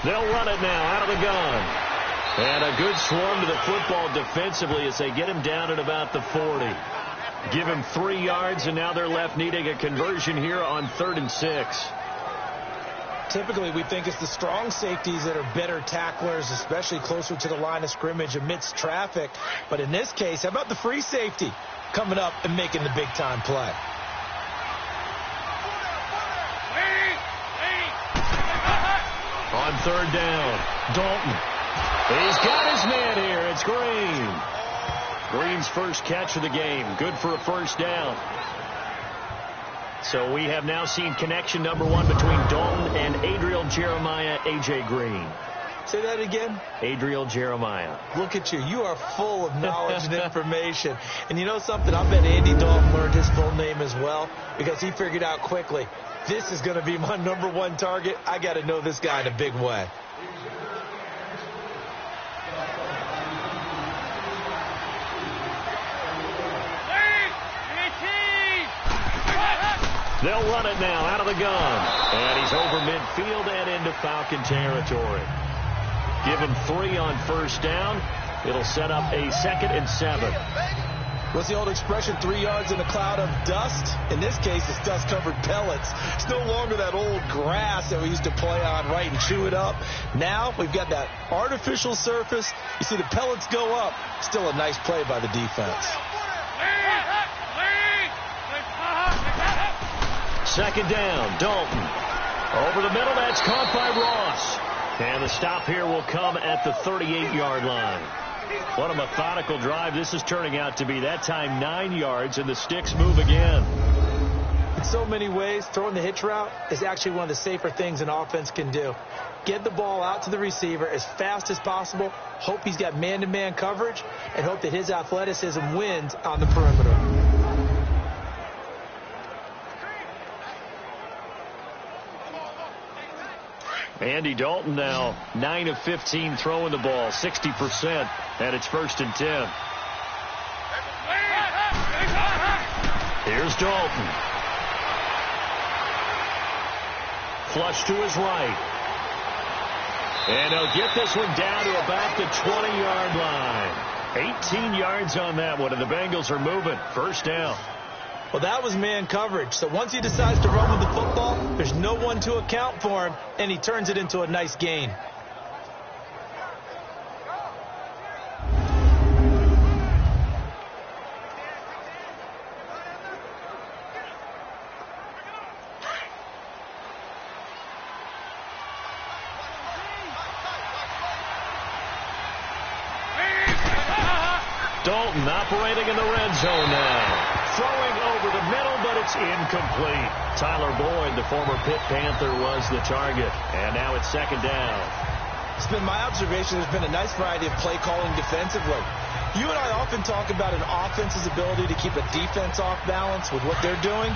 They'll run it now out of the gun. And a good swarm to the football defensively as they get him down at about the 40. Give him 3 yards, and now they're left needing a conversion here on 3rd and 6. Typically, we think it's the strong safeties that are better tacklers, especially closer to the line of scrimmage amidst traffic. But in this case, how about the free safety coming up and making the big-time play? On 3rd down, Dalton. He's got his man here. It's Green. Green's first catch of the game. Good for a first down. So we have now seen connection number 1 between Dalton and Adriel Jeremiah, A.J. Green. Say that again? Adriel Jeremiah. Look at you. You are full of knowledge and information. And you know something? I bet Andy Dalton learned his full name as well because he figured out quickly, this is going to be my number 1 target. I got to know this guy in a big way. They'll run it now out of the gun. And he's over midfield and into Falcon territory. Give him 3 on first down. It'll set up a 2nd and 7. What's the old expression, 3 yards in a cloud of dust? In this case, it's dust-covered pellets. It's no longer that old grass that we used to play on, right, and chew it up. Now we've got that artificial surface. You see the pellets go up. Still a nice play by the defense. 2nd down, Dalton. Over the middle, that's caught by Ross. And the stop here will come at the 38-yard line. What a methodical drive this is turning out to be. That time 9 yards, and the sticks move again. In so many ways, throwing the hitch route is actually one of the safer things an offense can do. Get the ball out to the receiver as fast as possible, hope he's got man-to-man coverage, and hope that his athleticism wins on the perimeter. Andy Dalton now 9 of 15 throwing the ball, 60%, and it's 1st and 10. Here's Dalton. Flush to his right. And he'll get this one down to about the 20-yard line. 18 yards on that one, and the Bengals are moving. First down. Well, that was man coverage. So once he decides to run with the football, there's no one to account for him, and he turns it into a nice gain. Dalton operating in the red zone now. Throwing over the middle, but it's incomplete. Tyler Boyd, the former Pitt Panther, was the target. And now it's 2nd down. It's been my observation there's been a nice variety of play calling defensively. You and I often talk about an offense's ability to keep a defense off balance with what they're doing.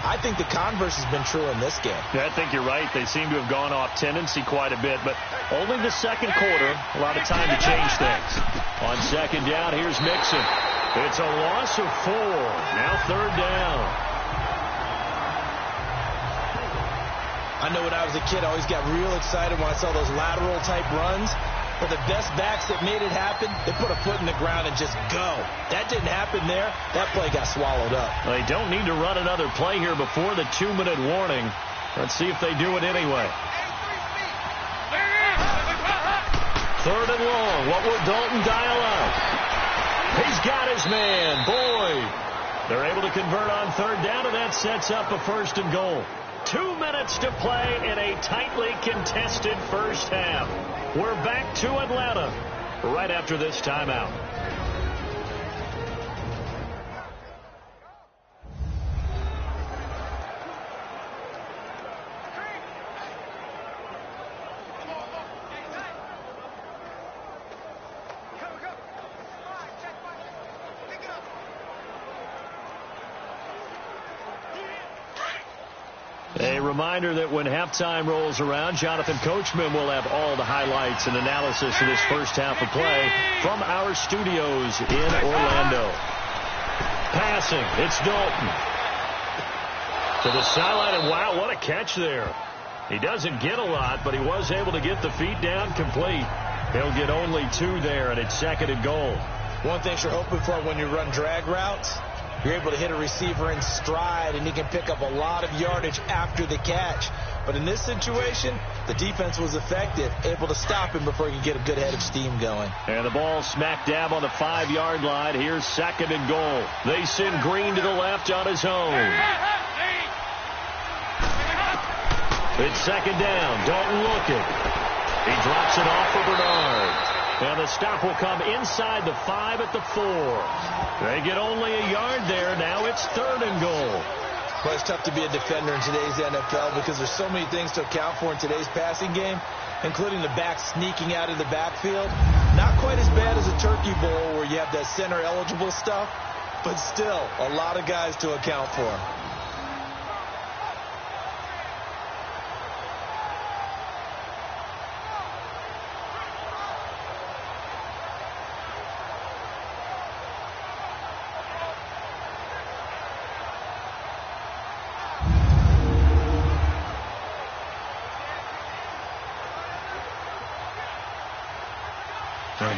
I think the converse has been true in this game. Yeah, I think you're right. They seem to have gone off tendency quite a bit, but only the second quarter, a lot of time to change things. On second down, here's Mixon. It's a loss of 4. Now third down. I know when I was a kid, I always got real excited when I saw those lateral-type runs. But the best backs that made it happen, they put a foot in the ground and just go. That didn't happen there. That play got swallowed up. They don't need to run another play here before the 2-minute warning. Let's see if they do it anyway. Third and long. What will Dalton dial up? He's got his man. Boyd. They're able to convert on third down, and that sets up a first and goal. 2 minutes to play in a tightly contested first half. We're back to Atlanta right after this timeout. A reminder that when halftime rolls around, Jonathan Coachman will have all the highlights and analysis of this first half of play from our studios in Orlando. Passing, it's Dalton. To the sideline, and wow, what a catch there. He doesn't get a lot, but he was able to get the feet down complete. He'll get only 2 there, and it's second and goal. One thing you're hoping for when you run drag routes, you're able to hit a receiver in stride, and he can pick up a lot of yardage after the catch. But in this situation, the defense was effective, able to stop him before he could get a good head of steam going. And the ball smack dab on the 5-yard line. Here's second and goal. They send Green to the left on his own. It's second down. Dalton looking. He drops it off for Bernard. And the stop will come inside the 5 at the 4. They get only a yard there. Now it's third and goal. Well, it's tough to be a defender in today's NFL because there's so many things to account for in today's passing game, including the back sneaking out of the backfield. Not quite as bad as a turkey bowl where you have that center eligible stuff, but still a lot of guys to account for.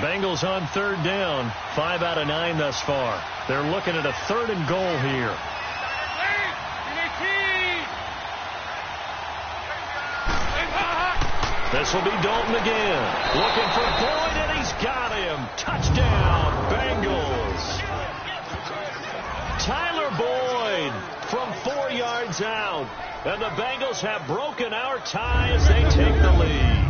Bengals on third down. 5 out of 9 thus far. They're looking at a third and goal here. This will be Dalton again. Looking for Boyd, and he's got him. Touchdown, Bengals. Tyler Boyd from 4 yards out. And the Bengals have broken our tie as they take the lead.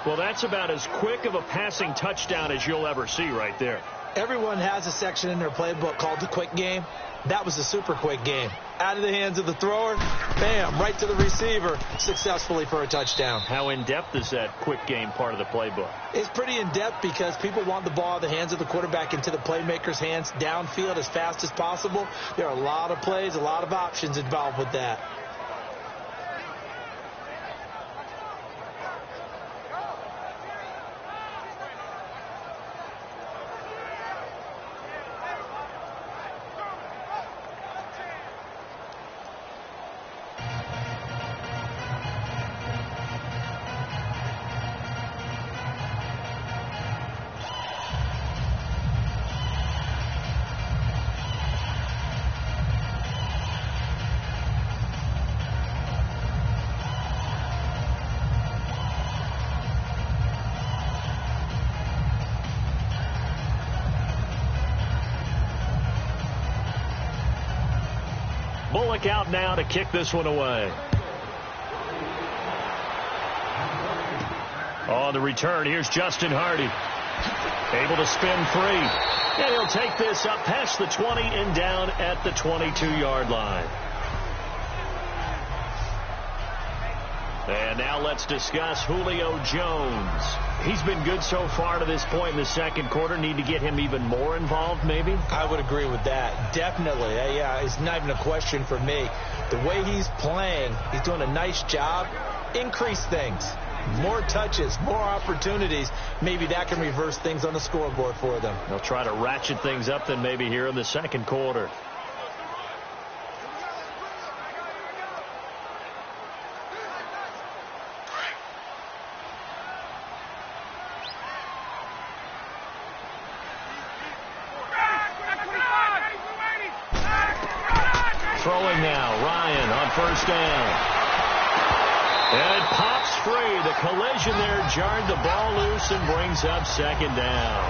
Well, that's about as quick of a passing touchdown as you'll ever see right there. Everyone has a section in their playbook called the quick game. That was a super quick game. Out of the hands of the thrower, bam, right to the receiver, successfully for a touchdown. How in-depth is that quick game part of the playbook? It's pretty in-depth because people want the ball out of the hands of the quarterback into the playmaker's hands downfield as fast as possible. There are a lot of plays, a lot of options involved with that. Bullock out now to kick this one away. On the return, here's Justin Hardy. Able to spin free. And he'll take this up past the 20 and down at the 22-yard line. And now let's discuss Julio Jones. He's been good so far to this point in the second quarter. Need to get him even more involved, maybe? I would agree with that. Definitely. Yeah, it's not even a question for me. The way he's playing, he's doing a nice job. Increase things. More touches, more opportunities. Maybe that can reverse things on the scoreboard for them. They'll try to ratchet things up then maybe here in the second quarter. Throwing now, Ryan on first down. And it pops free. The collision there jarred the ball loose and brings up second down.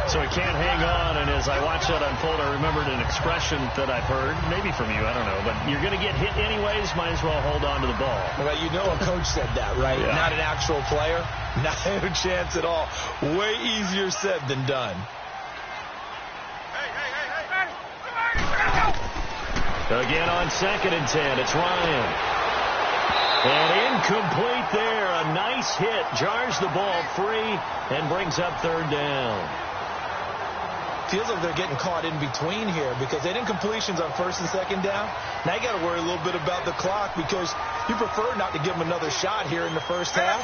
So he can't hang on, and as I watched that unfold, I remembered an expression that I've heard, maybe from you, I don't know, but you're going to get hit anyways, might as well hold on to the ball. Well, you know a coach said that, right? Yeah. Not an actual player. Not a chance at all. Way easier said than done. Again on 2nd and 10, it's Ryan. And incomplete there. A nice hit. Jars the ball free and brings up 3rd down. Feels like they're getting caught in between here because they didn't completions on 1st and 2nd down. Now you got to worry a little bit about the clock because you prefer not to give them another shot here in the first half.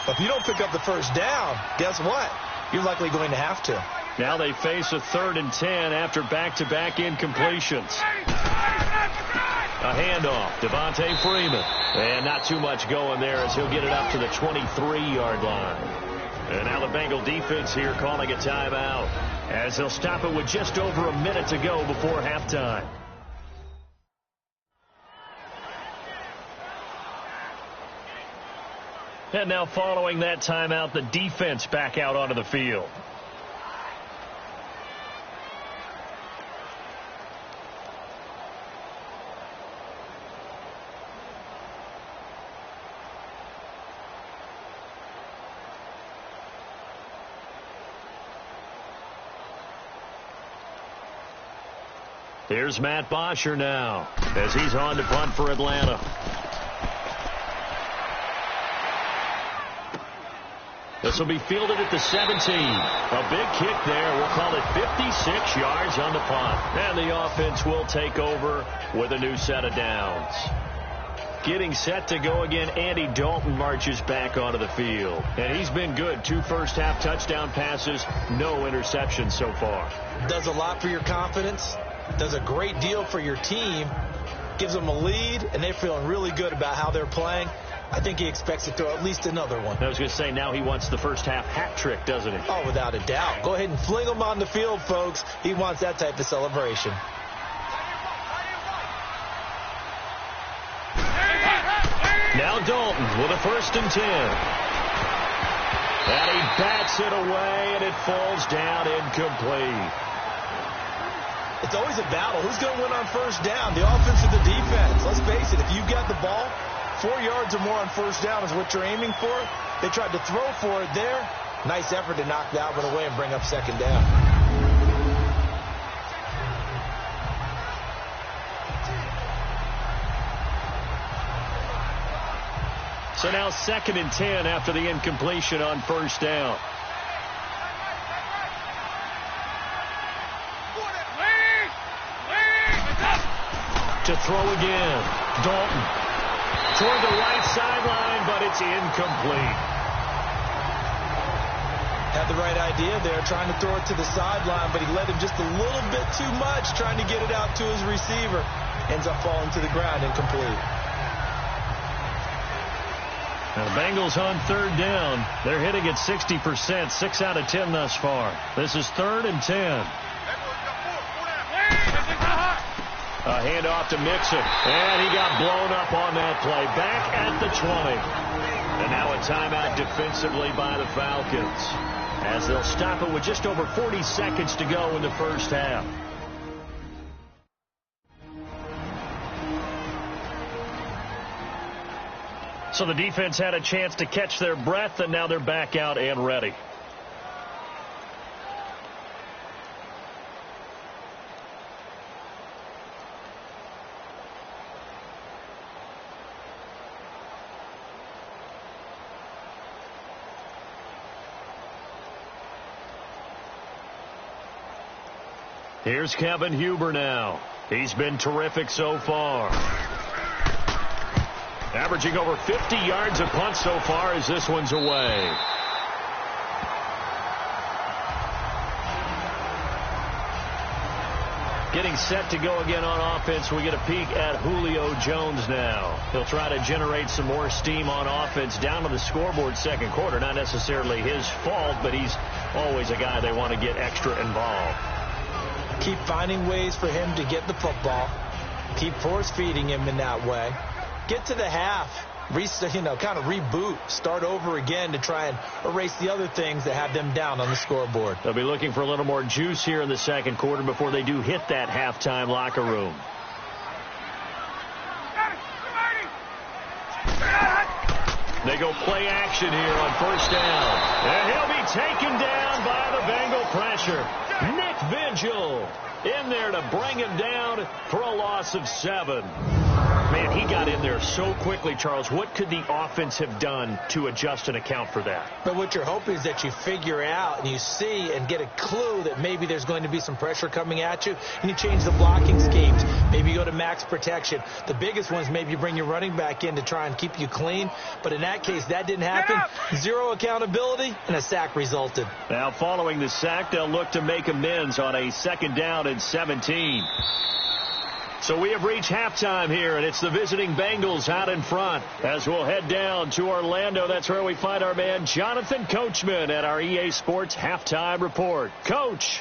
But if you don't pick up the 1st down, guess what? You're likely going to have to. Now they face a 3rd and 10 after back-to-back incompletions. A handoff, Devontae Freeman. And not too much going there as he'll get it up to the 23-yard line. And now the Bengal defense here calling a timeout as they'll stop it with just over a minute to go before halftime. And now following that timeout, the defense back out onto the field. Here's Matt Bosher now as he's on to punt for Atlanta. This will be fielded at the 17. A big kick there. We'll call it 56 yards on the punt. And the offense will take over with a new set of downs. Getting set to go again, Andy Dalton marches back onto the field. And he's been good. 2 first-half touchdown passes, no interceptions so far. Does a lot for your confidence. Does a great deal for your team. Gives them a lead, and they're feeling really good about how they're playing. I think he expects to throw at least another one. I was going to say, now he wants the first-half hat trick, doesn't he? Oh, without a doubt. Go ahead and fling him on the field, folks. He wants that type of celebration. Now Dalton with a 1st and 10. And he bats it away, and it falls down incomplete. It's always a battle. Who's going to win on 1st down, the offense or the defense? Let's face it, if you've got the ball, 4 yards or more on 1st down is what you're aiming for. They tried to throw for it there. Nice effort to knock that one away and bring up 2nd down. So now 2nd and 10 after the incompletion on 1st down. To throw again. Dalton toward the right sideline, but it's incomplete. Had the right idea there, trying to throw it to the sideline, but he led him just a little bit too much, trying to get it out to his receiver. Ends up falling to the ground, incomplete. Now the Bengals on 3rd down. They're hitting at 60%, 6 out of 10 thus far. This is 3rd and 10. A handoff to Mixon, and he got blown up on that play. Back at the 20. And now a timeout defensively by the Falcons as they'll stop it with just over 40 seconds to go in the first half. So the defense had a chance to catch their breath, and now they're back out and ready. Here's Kevin Huber now. He's been terrific so far. Averaging over 50 yards a punt so far as this one's away. Getting set to go again on offense. We get a peek at Julio Jones now. He'll try to generate some more steam on offense down to the scoreboard second quarter. Not necessarily his fault, but he's always a guy they want to get extra involved. Keep finding ways for him to get the football. Keep force-feeding him in that way. Get to the half. Kind of reboot, start over again to try and erase the other things that have them down on the scoreboard. They'll be looking for a little more juice here in the second quarter before they do hit that halftime locker room. They go play action here on first down. And he'll be taken down by the Bengal pressure. Nick Vigil in there to bring him down for a loss of 7. Man, he got in there so quickly, Charles. What could the offense have done to adjust and account for that? But what you're hoping is that you figure out and you see and get a clue that maybe there's going to be some pressure coming at you, and you change the blocking schemes. Maybe you go to max protection. The biggest one is maybe you bring your running back in to try and keep you clean. But in that case, that didn't happen. Zero accountability, and a sack resulted. Now, following the sack, they'll look to make amends on a 2nd down and 17. So we have reached halftime here, and it's the visiting Bengals out in front. As we'll head down to Orlando, that's where we find our man Jonathan Coachman at our EA Sports Halftime Report. Coach.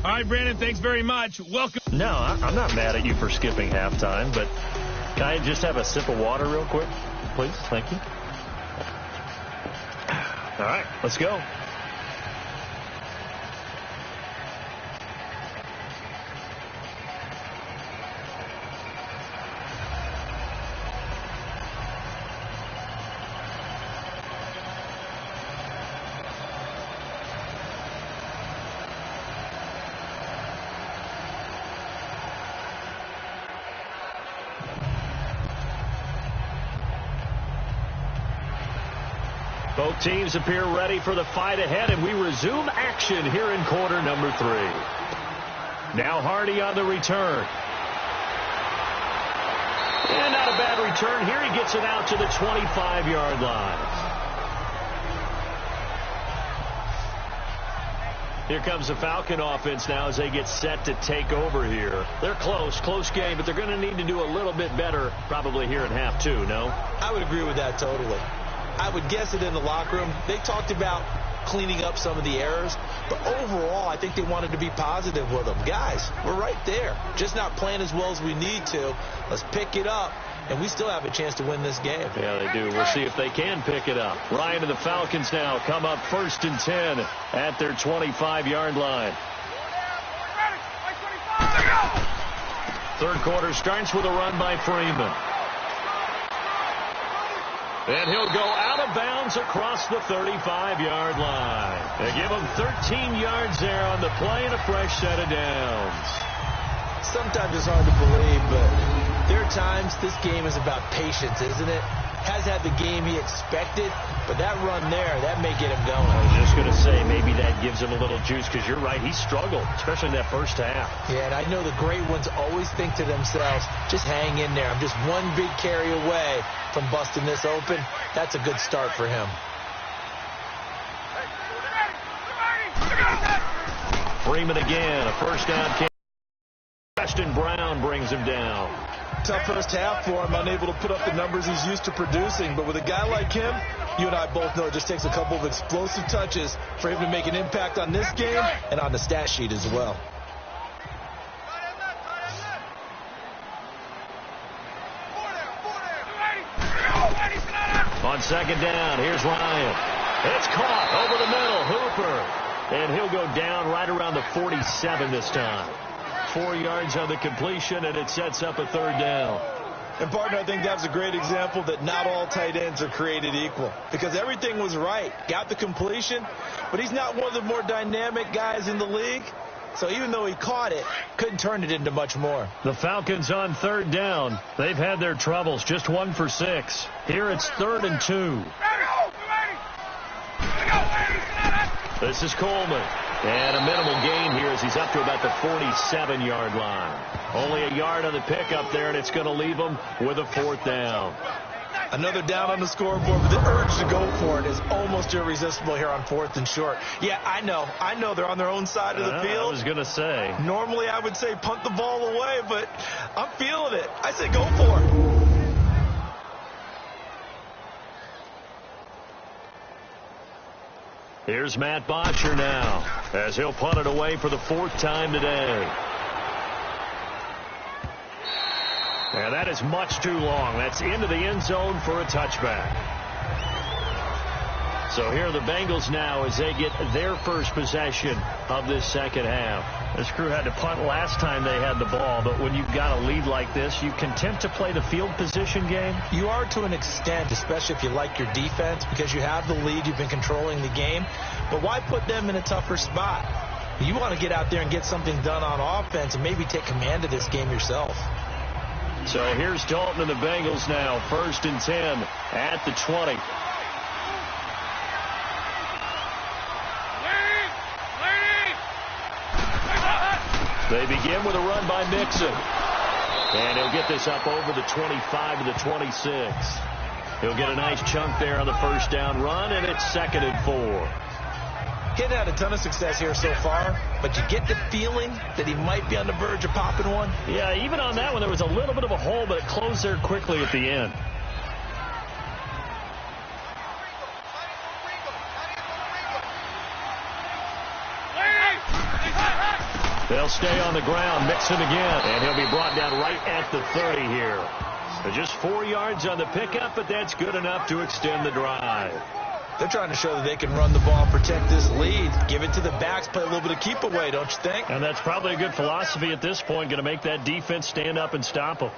All right, Brandon, thanks very much. Welcome. No, I'm not mad at you for skipping halftime, but can I just have a sip of water real quick, please? Thank you. All right, let's go. Both teams appear ready for the fight ahead, and we resume action here in quarter number 3. Now Hardy on the return. And not a bad return here. He gets it out to the 25-yard line. Here comes the Falcon offense now as they get set to take over here. They're close game, but they're going to need to do a little bit better probably here in half 2, no? I would agree with that totally. I would guess it in the locker room. They talked about cleaning up some of the errors, but overall, I think they wanted to be positive with them. Guys, we're right there. Just not playing as well as we need to. Let's pick it up, and we still have a chance to win this game. Yeah, they do. We'll see if they can pick it up. Ryan and the Falcons now come up 1st and 10 at their 25-yard line. Third quarter starts with a run by Freeman. And he'll go out of bounds across the 35-yard line. They give him 13 yards there on the play and a fresh set of downs. Sometimes it's hard to believe, but there are times this game is about patience, isn't it? Has had the game he expected, but that run there, that may get him going. I was just going to say, maybe that gives him a little juice, because you're right, he struggled, especially in that first half. Yeah, and I know the great ones always think to themselves, just hang in there. I'm just one big carry away from busting this open. That's a good start for him. Freeman again, a first down kick. Preston Brown brings him down. Tough first half for him, unable to put up the numbers he's used to producing. But with a guy like him, you and I both know it just takes a couple of explosive touches for him to make an impact on this game and on the stat sheet as well. On 2nd down, here's Ryan. It's caught over the middle, Hooper. And he'll go down right around the 47 this time. 4 yards on the completion, and it sets up a 3rd down. And, partner, I think that's a great example that not all tight ends are created equal, because everything was right. Got the completion, but he's not one of the more dynamic guys in the league. So even though he caught it, couldn't turn it into much more. The Falcons on third down. They've had their troubles, just 1 for 6. Here it's 3rd and 2. This is Coleman. And a minimal gain here as he's up to about the 47-yard line. Only a yard on the pickup there, and it's going to leave him with a 4th down. Another down on the scoreboard, but the urge to go for it is almost irresistible here on 4th and short. Yeah, I know they're on their own side of the field. I was going to say. Normally I would say punt the ball away, but I'm feeling it. I say go for it. Here's Matt Botcher now as he'll punt it away for the 4th time today. And that is much too long. That's into the end zone for a touchback. So here are the Bengals now as they get their first possession of this second half. This crew had to punt last time they had the ball, but when you've got a lead like this, you content to play the field position game? You are to an extent, especially if you like your defense, because you have the lead, you've been controlling the game. But why put them in a tougher spot? You want to get out there and get something done on offense and maybe take command of this game yourself. So here's Dalton and the Bengals now, 1st and 10 at the 20. They begin with a run by Mixon. And he'll get this up over the 25 to the 26. He'll get a nice chunk there on the first down run, and it's 2nd and 4. Getting had a ton of success here so far, but you get the feeling that he might be on the verge of popping one. Yeah, even on that one, there was a little bit of a hole, but it closed there quickly at the end. They'll stay on the ground. Mixon again. And he'll be brought down right at the 30 here. So just 4 yards on the pickup, but that's good enough to extend the drive. They're trying to show that they can run the ball, protect this lead, give it to the backs, play a little bit of keep away, don't you think? And that's probably a good philosophy at this point, going to make that defense stand up and stop them.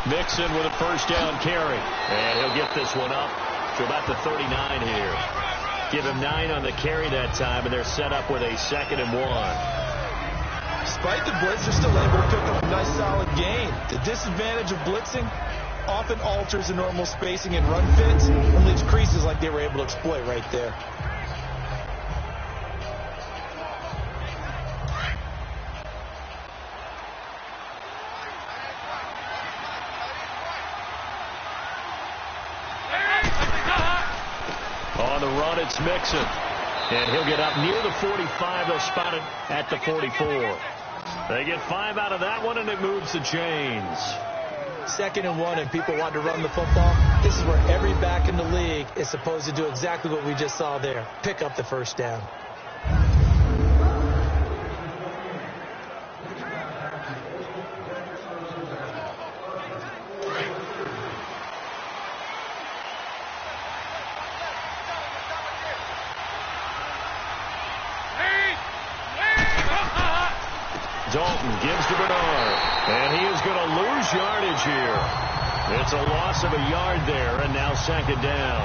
Mixon with a first down carry. And he'll get this one up to about the 39 here. Give him 9 on the carry that time, and they're set up with a 2nd and 1. Despite the blitz, they're still able to pick up a nice solid gain. The disadvantage of blitzing often alters the normal spacing and run fits and leaves creases like they were able to exploit right there. On the run, it's Mixon. And he'll get up near the 45. They'll spot it at the 44. They get 5 out of that one, and it moves the chains. 2nd and 1, and people want to run the football. This is where every back in the league is supposed to do exactly what we just saw there. Pick up the first down. Dalton gives to Bernard, and he is going to lose yardage here. It's a loss of a yard there, and now 2nd down.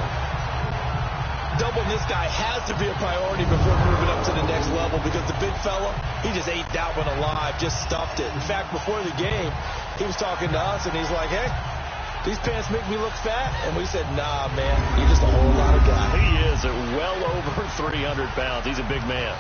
Doubling this guy has to be a priority before moving up to the next level, because the big fella, he just ate that one alive, just stuffed it. In fact, before the game, he was talking to us, and he's like, hey, these pants make me look fat. And we said, nah, man, you're just a whole lot of guy. He is at well over 300 pounds. He's a big man.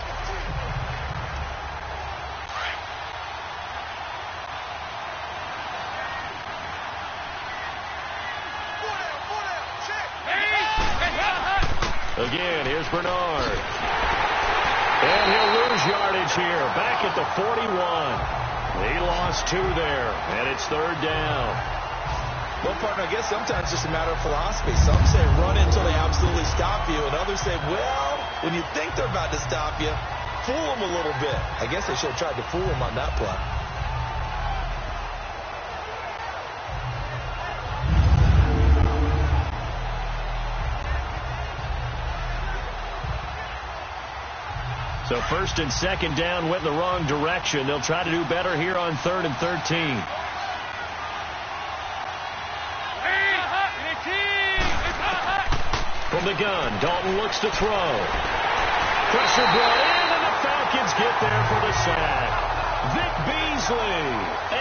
Again, here's Bernard. And he'll lose yardage here. Back at the 41. He lost 2 there, and it's 3rd down. Well, partner, I guess sometimes it's just a matter of philosophy. Some say run until they absolutely stop you, and others say, well, when you think they're about to stop you, fool them a little bit. I guess they should have tried to fool them on that play. So first and second down went in the wrong direction. They'll try to do better here on 3rd and 13. From the gun, Dalton looks to throw. Pressure brought in, and the Falcons get there for the sack. Vic Beasley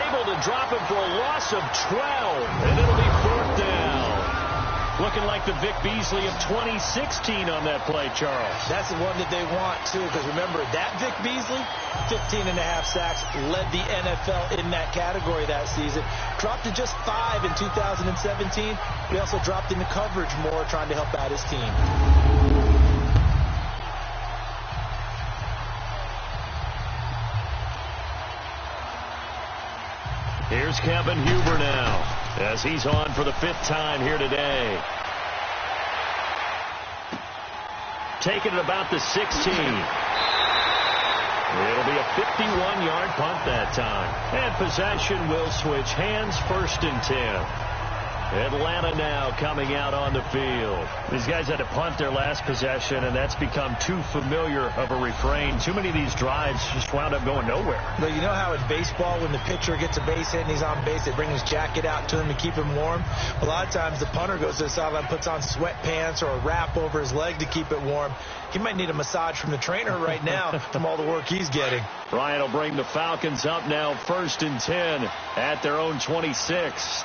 able to drop him for a loss of 12, and it'll be 4th down. Looking like the Vic Beasley of 2016 on that play, Charles. That's the one that they want, too, because remember, that Vic Beasley, 15.5 sacks, led the NFL in that category that season. Dropped to just 5 in 2017. He also dropped into coverage more, trying to help out his team. Here's Kevin Huber now, as he's on for the 5th time here today. Taking it about the 16. It'll be a 51-yard punt that time. And possession will switch hands, 1st and 10. Atlanta now coming out on the field. These guys had to punt their last possession, and that's become too familiar of a refrain. Too many of these drives just wound up going nowhere. But you know how in baseball, when the pitcher gets a base hit and he's on base, they bring his jacket out to him to keep him warm? A lot of times the punter goes to the sideline, puts on sweatpants or a wrap over his leg to keep it warm. He might need a massage from the trainer right now from all the work he's getting. Ryan will bring the Falcons up now, 1st and 10 at their own 26.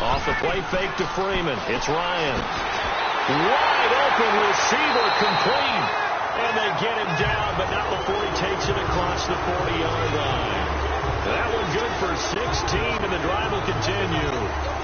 Off the play fake to Freeman. It's Ryan. Wide open receiver, complete. And they get him down, but not before he takes it across the 40-yard line. That one good for 16, and the drive will continue.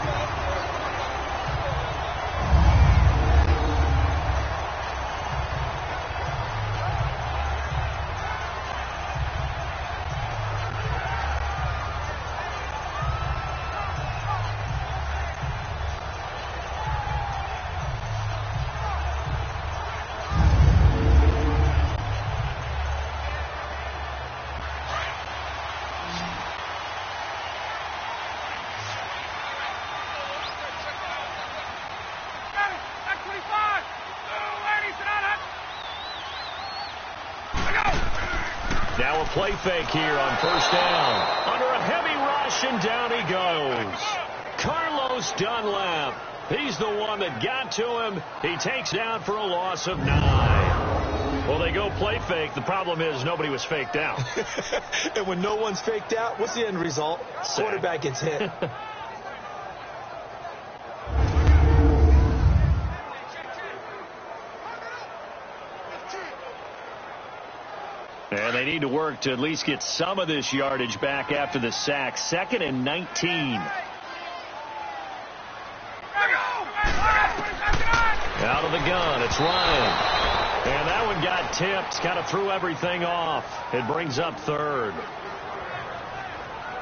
Now a play fake here on 1st down. Under a heavy rush, and down he goes. Carlos Dunlap. He's the one that got to him. He takes down for a loss of 9. Well, they go play fake. The problem is nobody was faked out. And when no one's faked out, what's the end result? Quarterback gets hit. And they need to work to at least get some of this yardage back after the sack. 2nd and 19. Out of the gun, it's Ryan. And that one got tipped, kind of threw everything off. It brings up 3rd.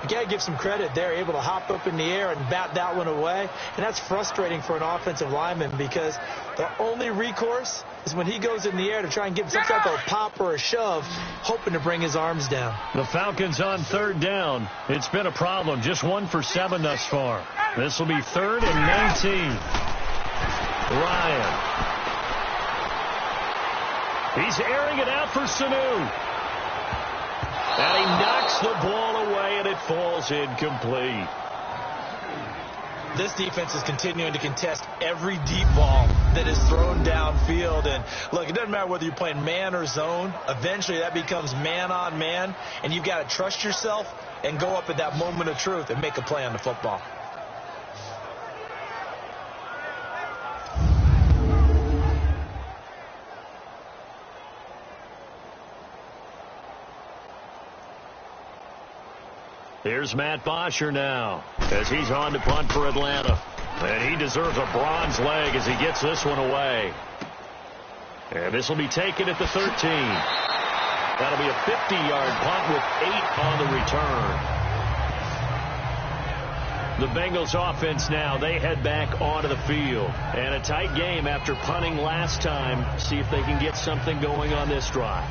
You got to give some credit. They're able to hop up in the air and bat that one away. And that's frustrating for an offensive lineman because the only recourse is when he goes in the air to try and get some type of pop or a shove, hoping to bring his arms down. The Falcons on 3rd down. It's been a problem. Just 1 for 7 thus far. This will be 3rd and 19. Ryan. He's airing it out for Sanu. And he knocks the ball away, and it falls incomplete. This defense is continuing to contest every deep ball that is thrown downfield. And, look, it doesn't matter whether you're playing man or zone. Eventually, that becomes man on man, and you've got to trust yourself and go up at that moment of truth and make a play on the football. Here's Matt Bosher now as he's on to punt for Atlanta. And he deserves a bronze leg as he gets this one away. And this will be taken at the 13. That'll be a 50-yard punt with 8 on the return. The Bengals offense now, they head back onto the field. And a tight game after punting last time. See if they can get something going on this drive.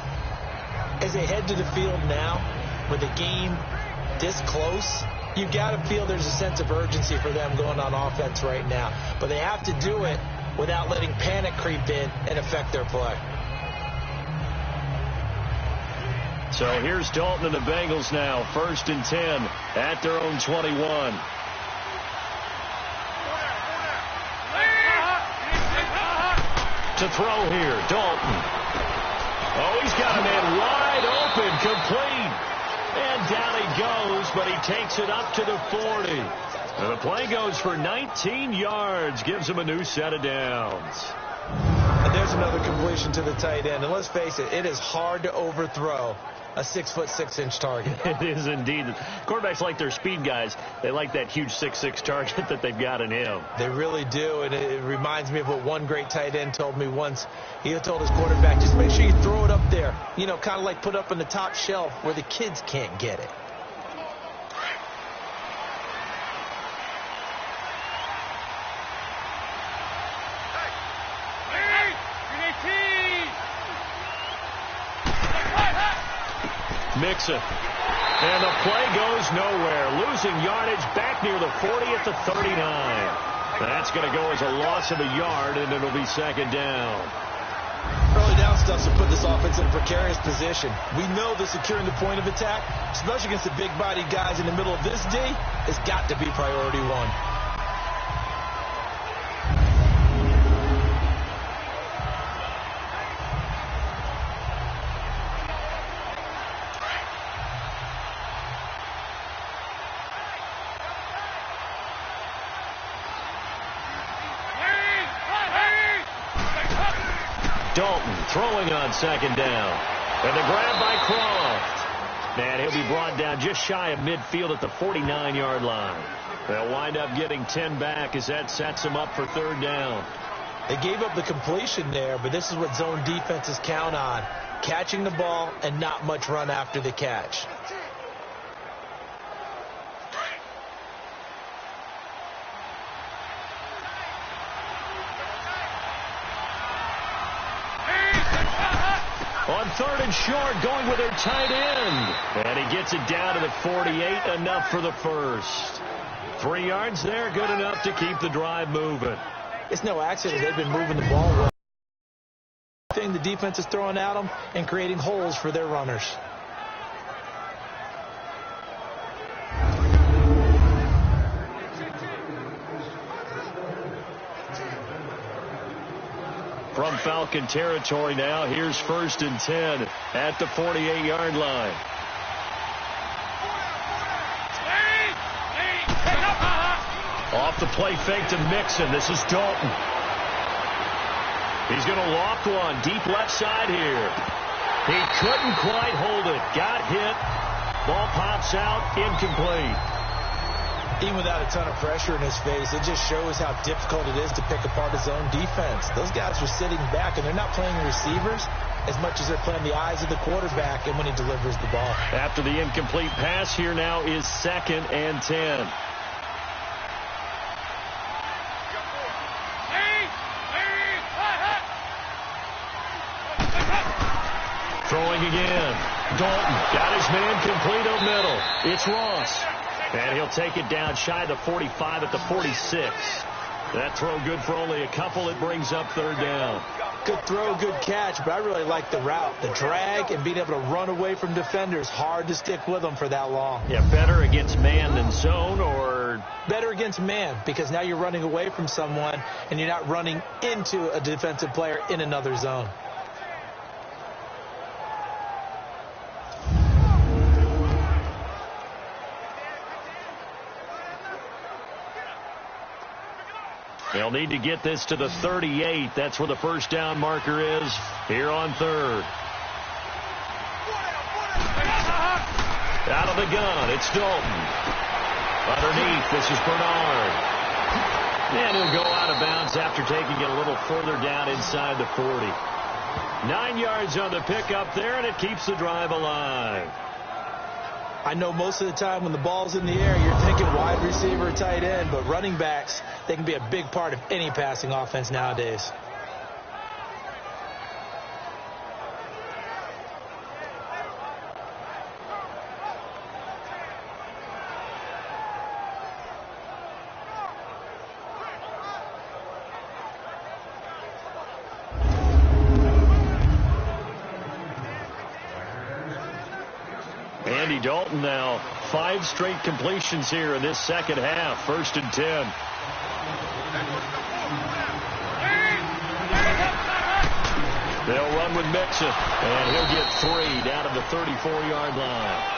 As they head to the field now with a game this close, You got to feel there's a sense of urgency for them going on offense right now. But they have to do it without letting panic creep in and affect their play. So here's Dalton and the Bengals now. 1st and 10 at their own 21. To throw here, Dalton. Oh, he's got a man wide open, complete. And down he goes, but he takes it up to the 40. And the play goes for 19 yards, gives him a new set of downs. And there's another completion to the tight end. And let's face it, it is hard to overthrow a 6'6" target. It is indeed. Quarterbacks like their speed guys. They like that huge 6'6" target that they've got in him. They really do, and it reminds me of what one great tight end told me once. He told his quarterback, just make sure you throw it up there. You know, kind of like put up on the top shelf where the kids can't get it. Mixon. And the play goes nowhere. Losing yardage back near the 40 at the 39. That's going to go as a loss of a yard, and it'll be 2nd down. Early down stuff to put this offense in a precarious position. We know that securing the point of attack, especially against the big-bodied guys in the middle of this D, has got to be priority one. Dalton throwing on 2nd down. And the grab by Croft. And he'll be brought down just shy of midfield at the 49-yard line. They'll wind up getting 10 back as that sets them up for 3rd down. They gave up the completion there, but this is what zone defenses count on. Catching the ball and not much run after the catch. On 3rd and short, going with their tight end. And he gets it down to the 48, enough for the first. 3 yards there, good enough to keep the drive moving. It's no accident they've been moving the ball well. The defense is throwing at them and creating holes for their runners. From Falcon territory now, here's 1st and 10 at the 48-yard line. Off the play fake to Mixon. This is Dalton. He's going to loft one deep left side here. He couldn't quite hold it. Got hit. Ball pops out, incomplete. Even without a ton of pressure in his face, it just shows how difficult it is to pick apart his own defense. Those guys are sitting back, and they're not playing receivers as much as they're playing the eyes of the quarterback and when he delivers the ball. After the incomplete pass, here now is 2nd and 10. Throwing again. Dalton got his man complete up middle. It's Ross. And he'll take it down shy of the 45 at the 46. That throw good for only a couple. It brings up 3rd down. Good throw, good catch, but I really like the route. The drag and being able to run away from defenders. Hard to stick with them for that long. Yeah, better against man than zone, or? Better against man, because now you're running away from someone and you're not running into a defensive player in another zone. They'll need to get this to the 38. That's where the 1st down marker is here on 3rd. Out of the gun, it's Dalton. Underneath, this is Bernard. And he'll go out of bounds after taking it a little further down inside the 40. 9 yards on the pickup there, and it keeps the drive alive. I know most of the time when the ball's in the air, you're thinking wide receiver, tight end, but running backs, they can be a big part of any passing offense nowadays. Dalton now 5 straight completions here in this second half. 1st and 10. They'll run with Mixon, and he'll get 3 down to the 34-yard line.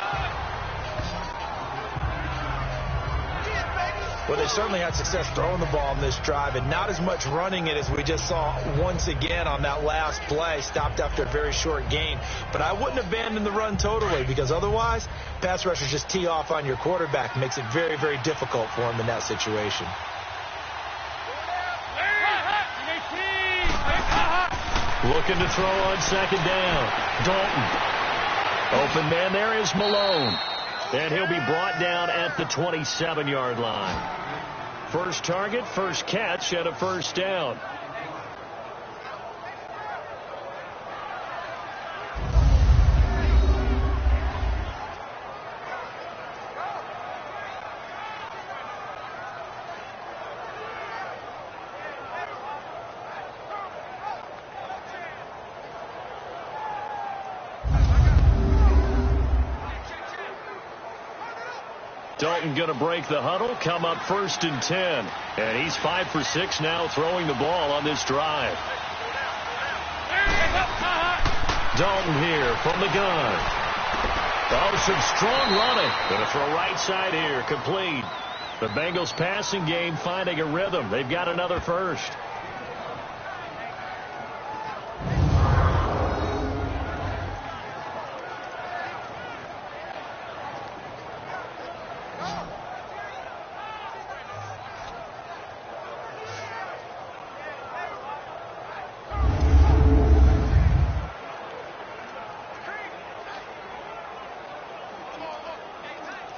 Well, they certainly had success throwing the ball on this drive, and not as much running it as we just saw once again on that last play. Stopped after a very short gain. But I wouldn't abandon the run totally, because otherwise, pass rushers just tee off on your quarterback. Makes it very, very difficult for him in that situation. Looking to throw on 2nd down. Dalton. Open man there is Malone. And he'll be brought down at the 27-yard line. First target, first catch, and a 1st down. Dalton going to break the huddle, come up 1st and 10. And he's 5 for 6 now throwing the ball on this drive. Dalton here from the gun. Oh, some strong running. Going to throw right side here, complete. The Bengals passing game finding a rhythm. They've got another first.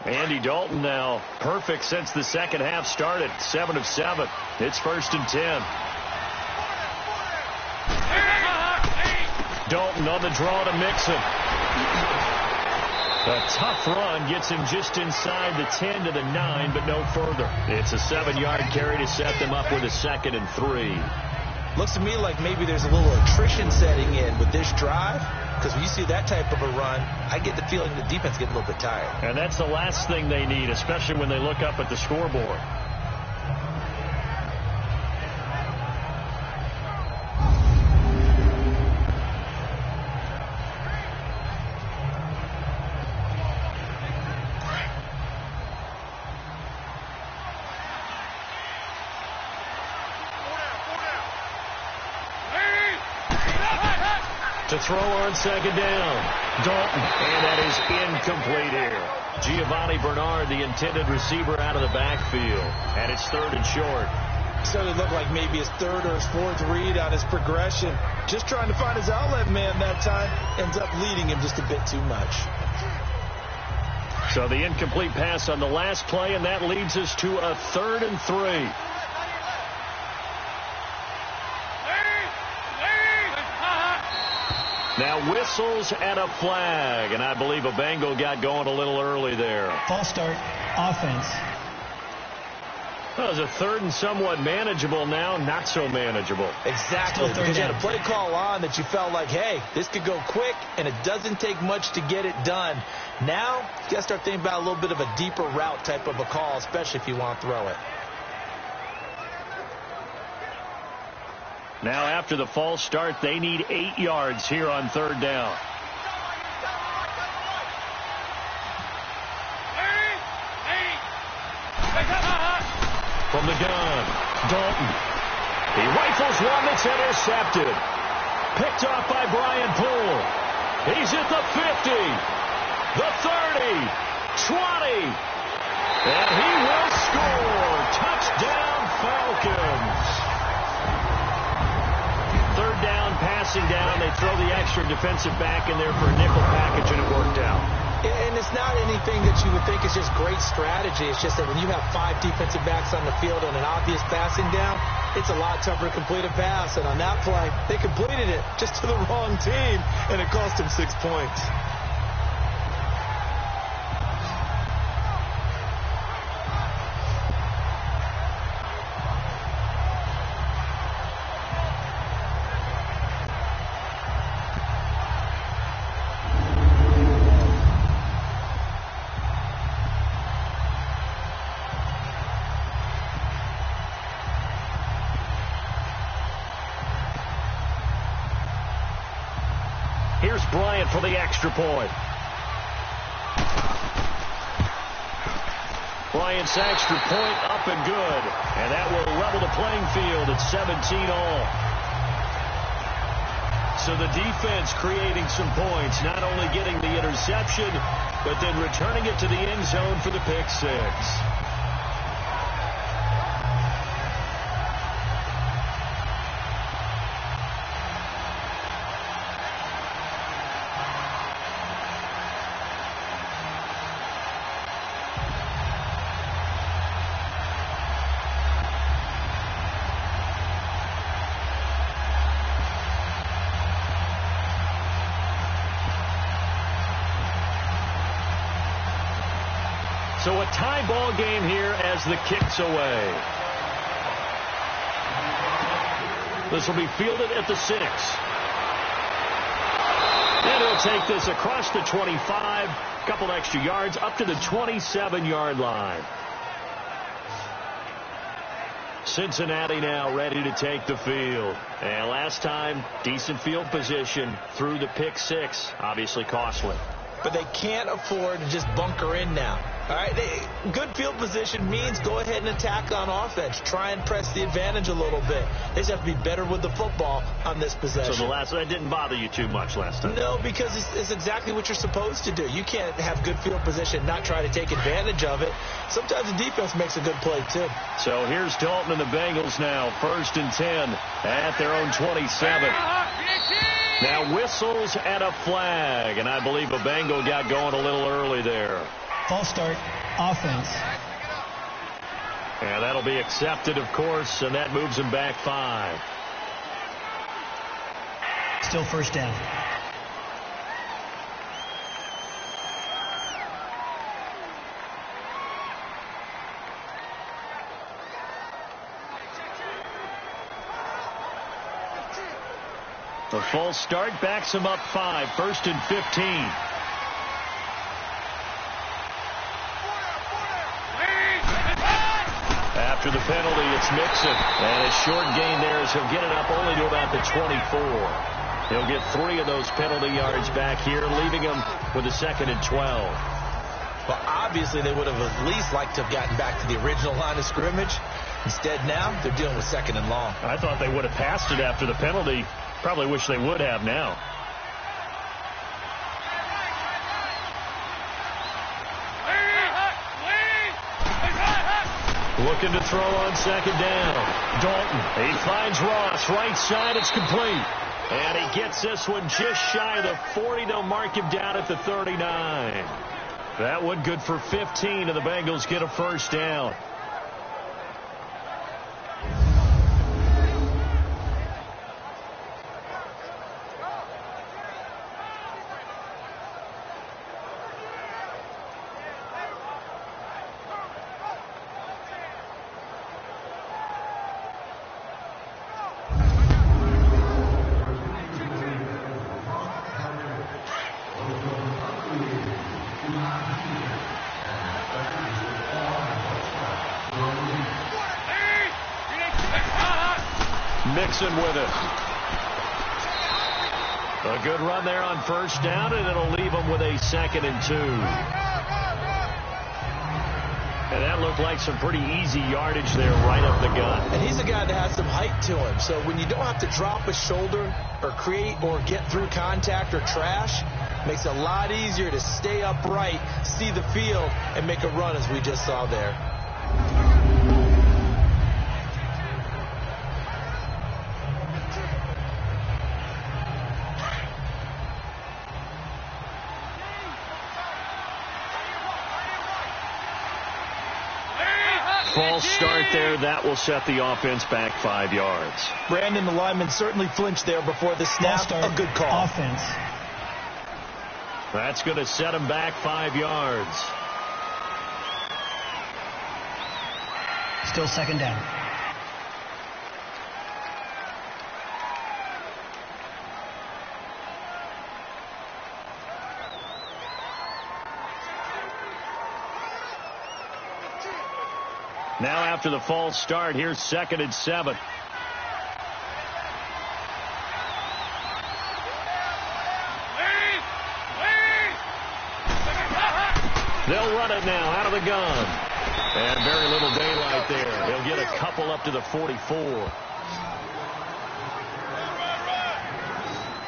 Andy Dalton now perfect since the second half started. 7 of 7. It's 1st and 10. Dalton on the draw to Mixon. A tough run gets him just inside the 10 to the 9, but no further. It's a 7-yard carry to set them up with a 2nd and 3. Looks to me like maybe there's a little attrition setting in with this drive, because when you see that type of a run, I get the feeling the defense getting a little bit tired. And that's the last thing they need, especially when they look up at the scoreboard. To throw on 2nd down. Dalton. And that is incomplete here. Giovanni Bernard, the intended receiver, out of the backfield. And it's 3rd and short. Started to look like maybe his 3rd or his 4th read on his progression. Just trying to find his outlet man that time. Ends up leading him just a bit too much. So the incomplete pass on the last play, and that leads us to a 3rd and 3. Now whistles and a flag, and I believe a Bengal got going a little early there. False start, offense. Well, it was a 3rd and somewhat manageable, now not so manageable. Exactly, because you had a play call on that you felt like, hey, this could go quick, and it doesn't take much to get it done. Now, you got to start thinking about a little bit of a deeper route type of a call, especially if you want to throw it. Now after the false start, they need 8 yards here on 3rd down. From the gun, Dalton. He rifles one that's intercepted. Picked off by Brian Poole. He's at the 50, the 30, 20. And he will score. Touchdown, Falcons. 3rd down, passing down. They throw the extra defensive back in there for a nickel package, and it worked out. And it's not anything that you would think is just great strategy. It's just that when you have 5 defensive backs on the field and an obvious passing down, it's a lot tougher to complete a pass. And on that play, they completed it just to the wrong team, and it cost them 6 points. Here's Bryant for the extra point. Bryant's extra point up and good. And that will level the playing field at 17 all. So the defense creating some points, not only getting the interception, but then returning it to the end zone for the pick six. So a tie ball game here as the kick's away. This will be fielded at the 6. And he'll take this across the 25. Couple extra yards up to the 27-yard line. Cincinnati now ready to take the field. And last time, decent field position through the pick 6. Obviously costly. But they can't afford to just bunker in now. All right, good field position means go ahead and attack on offense. Try and press the advantage a little bit. They just have to be better with the football on this possession. So that didn't bother you too much last time? No, because it's exactly what you're supposed to do. You can't have good field position, not try to take advantage of it. Sometimes the defense makes a good play, too. So here's Dalton and the Bengals now, 1st and 10 at their own 27. Now whistles and a flag, and I believe a Bengal got going a little early there. False start, offense. And that'll be accepted, of course, and that moves him back 5. Still first down. The false start backs him up 5, 1st and 15. After the penalty, it's Mixon. And a short gain there as he'll get it up only to about the 24. He'll get 3 of those penalty yards back here, leaving him with a 2nd and 12. Well, obviously, they would have at least liked to have gotten back to the original line of scrimmage. Instead, now, they're dealing with 2nd and long. I thought they would have passed it after the penalty. Probably wish they would have now. Looking to throw on 2nd down. Dalton, he finds Ross. Right side, it's complete. And he gets this one just shy of the 40. They'll mark him down at the 39. That one good for 15, and the Bengals get a 1st down. Mixon with it. A good run there on 1st down, and it'll leave him with a 2nd and 2. And that looked like some pretty easy yardage there right up the gut. And he's a guy that has some height to him. So when you don't have to drop a shoulder or create or get through contact or trash, makes it a lot easier to stay upright, see the field, and make a run as we just saw there. False start there. That will set the offense back 5 yards. Brandon, the lineman certainly flinched there before the snap. A good call. Offense. That's going to set him back 5 yards. Still 2nd down. Now after the false start, here's 2nd and 7. They'll run it now out of the gun. And very little daylight there. He'll get a couple up to the 44.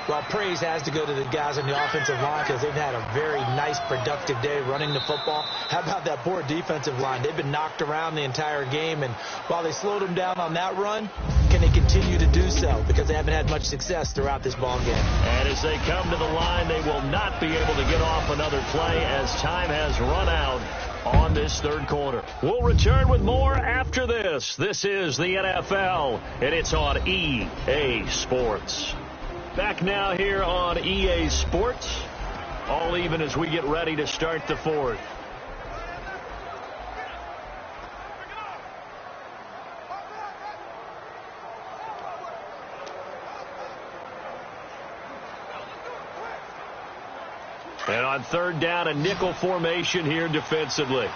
Well, praise has to go to the guys on the offensive line because they've had a very nice, productive day running the football. How about that poor defensive line? They've been knocked around the entire game, and while they slowed them down on that run, can they continue to do so? Because they haven't had much success throughout this ball game. And as they come to the line, they will not be able to get off another play as time has run out on this third quarter. We'll return with more after this. This is the NFL, and it's on EA Sports. Back now here on EA Sports, all even as we get ready to start the fourth. And on third down, a nickel formation here defensively.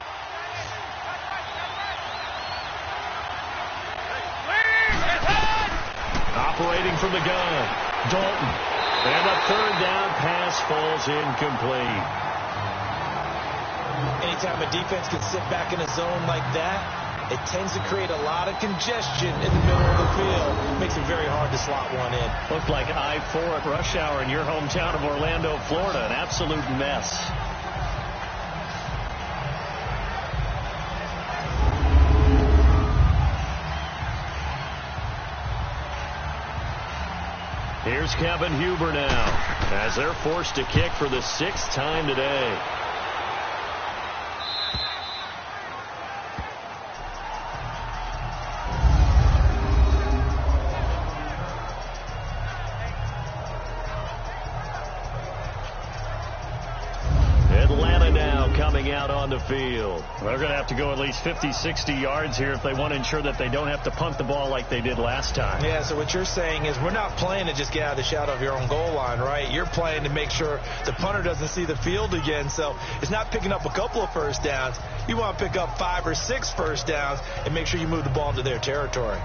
Operating from the gun. Dalton. And a third down pass falls incomplete. Anytime a defense can sit back in a zone like that, it tends to create a lot of congestion in the middle of the field. It makes it very hard to slot one in. Looked like I-4 at rush hour in your hometown of Orlando, Florida. An absolute mess. Here's Kevin Huber now as they're forced to kick for the 6th time today. Atlanta now coming out on the field. They're going to have to go at least 50, 60 yards here if they want to ensure that they don't have to punt the ball like they did last time. Yeah, so what you're saying is we're not playing to just get out of the shadow of your own goal line, right? You're playing to make sure the punter doesn't see the field again. So it's not picking up a couple of first downs. You want to pick up 5 or 6 first downs and make sure you move the ball into their territory.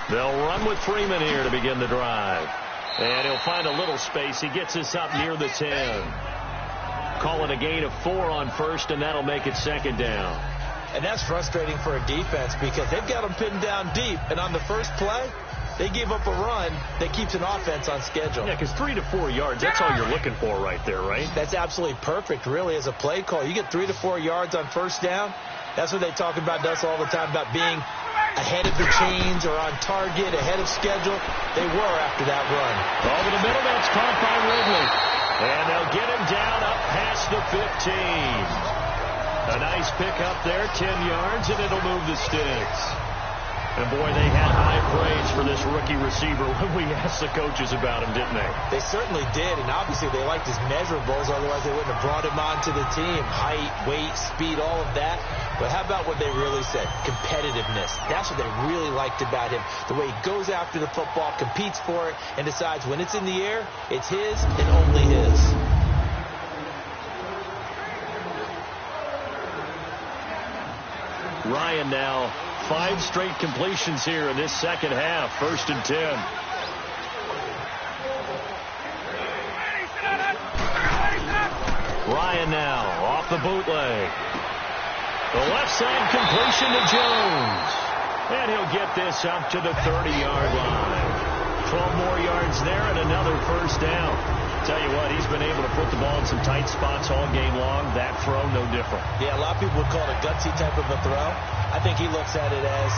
They'll run with Freeman here to begin the drive. And he'll find a little space. He gets us up near the 10. Call it a gain of 4 on first, and that'll make it second down. And that's frustrating for a defense because they've got them pinned down deep. And on the first play, they gave up a run that keeps an offense on schedule. Yeah, because 3 to 4 yards, that's all you're looking for right there, right? That's absolutely perfect, really, as a play call. You get 3 to 4 yards on first down. That's what they talk about to us all the time, about being ahead of the chains or on target, ahead of schedule. They were after that run. Over the middle, that's caught by Ridley. And they'll get him down up past the 15. A nice pickup there, 10 yards, and it'll move the sticks. And, boy, they had high praise for this rookie receiver when we asked the coaches about him, didn't they? They certainly did, and obviously they liked his measurables, otherwise they wouldn't have brought him onto the team. Height, weight, speed, all of that. But how about what they really said? Competitiveness. That's what they really liked about him. The way he goes after the football, competes for it, and decides when it's in the air, it's his and only his. Ryan now, 5 straight completions here in this second half. 1st and 10. Ryan now off the bootleg. The left side completion to Jones. And he'll get this up to the 30-yard line. 12 more yards there and another first down. Tell you what, he's been able to put the ball in some tight spots all game long. That throw, no different. Yeah, a lot of people would call it a gutsy type of a throw. I think he looks at it as,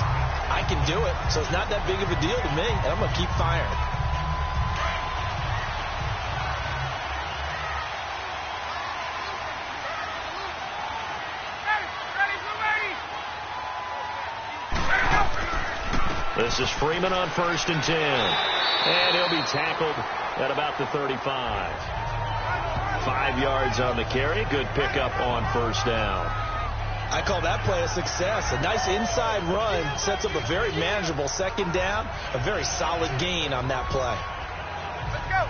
I can do it, so it's not that big of a deal to me, and I'm going to keep firing. This is Freeman on 1st and 10. And he'll be tackled at about the 35. 5 yards on the carry. Good pickup on first down. I call that play a success. A nice inside run sets up a very manageable second down. A very solid gain on that play. Let's go.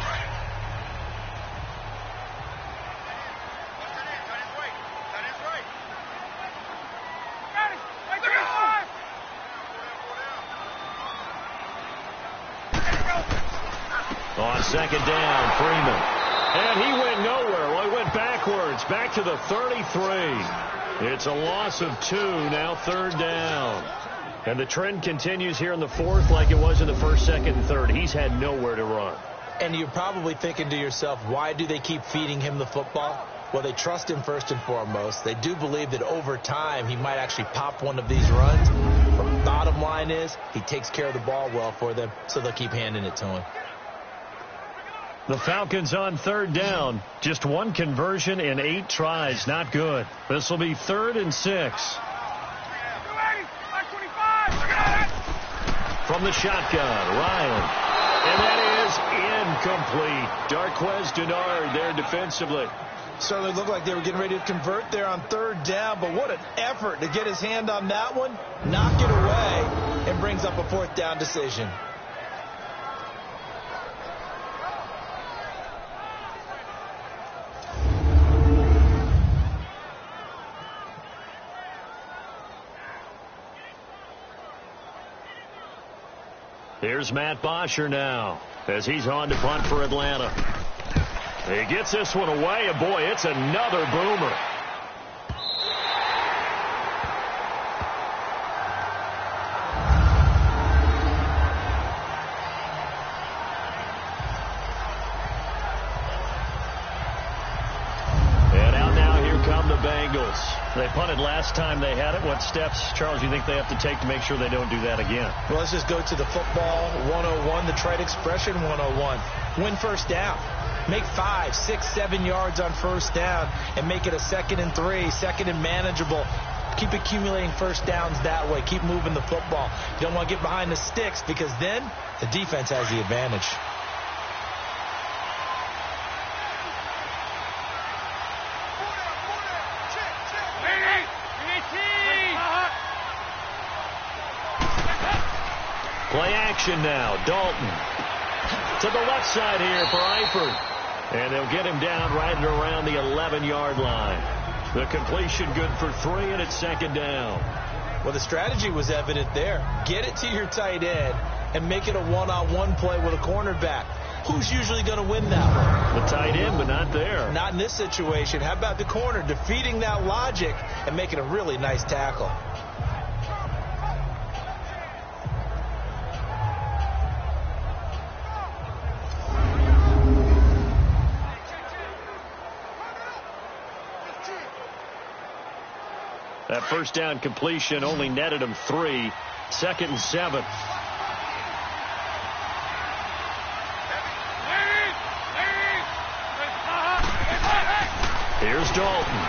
second down, Freeman. And he went nowhere. Well, he went backwards, back to the 33. It's a loss of 2, now third down. And the trend continues here in the fourth like it was in the first, second, and third. He's had nowhere to run. And you're probably thinking to yourself, why do they keep feeding him the football? Well, they trust him first and foremost. They do believe that over time he might actually pop one of these runs. But the bottom line is he takes care of the ball well for them, so they'll keep handing it to him. The Falcons on third down. Just one conversion in 8 tries. Not good. This will be 3rd and 6. From the shotgun, Ryan. And that is incomplete. Darquez Denard there defensively. Certainly looked like they were getting ready to convert there on third down, but what an effort to get his hand on that one, knock it away, and brings up a 4th down decision. Here's Matt Bosher now as he's on to punt for Atlanta. He gets this one away, and boy, it's another boomer. And out now, here come the Bengals. They punted last time they had it. What steps, Charles, you think they have to take to make sure they don't do that again? Well, let's just go to the football 101, the trade expression 101. Win first down. Make 5, 6, 7 yards on first down and make it a 2nd and 3, 2nd and manageable. Keep accumulating first downs that way. Keep moving the football. You don't want to get behind the sticks because then the defense has the advantage. Play action now. Dalton to the left side here for Eifert. And they'll get him down right at around the 11-yard line. The completion good for 3, and it's 2nd down. Well, the strategy was evident there. Get it to your tight end and make it a one-on-one play with a cornerback. Who's usually going to win that one? The tight end, but not there. Not in this situation. How about the corner defeating that logic and making a really nice tackle? That first down completion only netted him 3. 2nd and 7. Here's Dalton.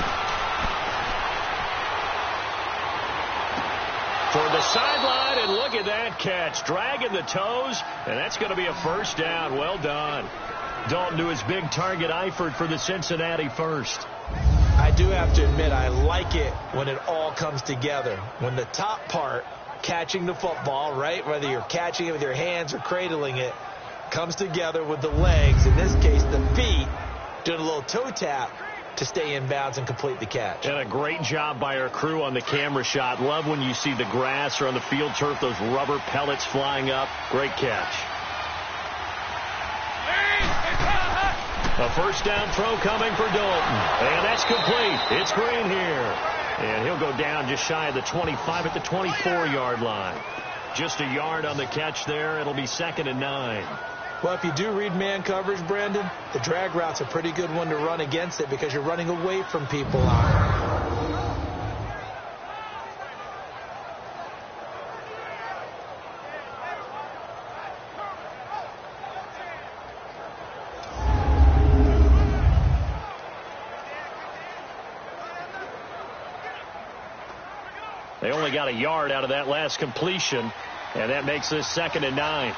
For the sideline, and look at that catch. Dragging the toes, and that's going to be a first down. Well done. Dalton to his big target, Eifert, for the Cincinnati first. I do have to admit, I like it when it all comes together. When the top part, catching the football, right, whether you're catching it with your hands or cradling it, comes together with the legs, in this case the feet, doing a little toe tap to stay in bounds and complete the catch. And a great job by our crew on the camera shot. Love when you see the grass or on the field turf, those rubber pellets flying up. Great catch. A first down throw coming for Dalton. And that's complete. It's Green here. And he'll go down just shy of the 25 at the 24-yard line. Just a yard on the catch there. It'll be 2nd and 9. Well, if you do read man coverage, Brandon, the drag route's a pretty good one to run against it because you're running away from people on it. They only got a yard out of that last completion, and that makes this 2nd and 9.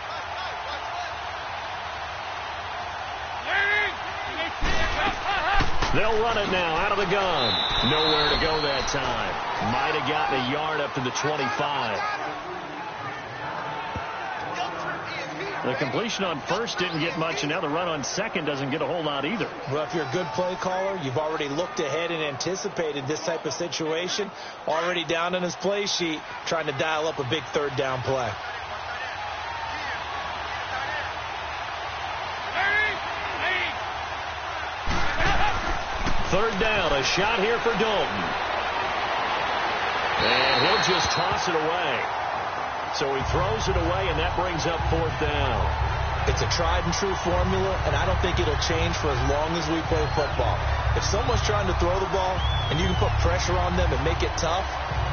They'll run it now out of the gun. Nowhere to go that time. Might have gotten a yard up to the 25. The completion on first didn't get much, and now the run on second doesn't get a whole lot either. Well, if you're a good play caller, you've already looked ahead and anticipated this type of situation. Already down on his play sheet, trying to dial up a big 3rd down play. Third down, a shot here for Dalton. And he'll just toss it away. So he throws it away, and that brings up fourth down. It's a tried-and-true formula, and I don't think it'll change for as long as we play football. If someone's trying to throw the ball and you can put pressure on them and make it tough,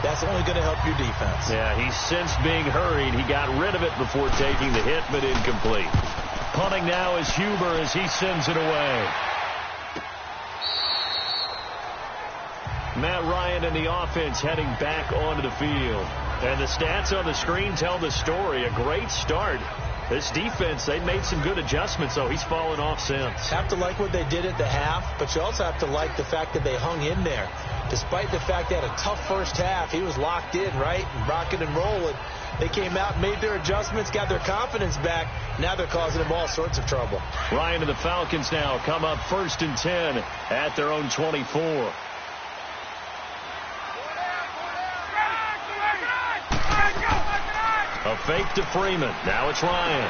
that's only going to help your defense. Yeah, he sensed being hurried. He got rid of it before taking the hit, but incomplete. Punting now is Huber as he sends it away. Matt Ryan and the offense heading back onto the field. And the stats on the screen tell the story. A great start. This defense, they made some good adjustments, so he's fallen off since. Have to like what they did at the half, but you also have to like the fact that they hung in there. Despite the fact they had a tough first half, he was locked in, right? Rocking and rolling. They came out and made their adjustments, got their confidence back. Now they're causing them all sorts of trouble. Ryan and the Falcons now come up 1st and 10 at their own 24. A fake to Freeman. Now it's Ryan.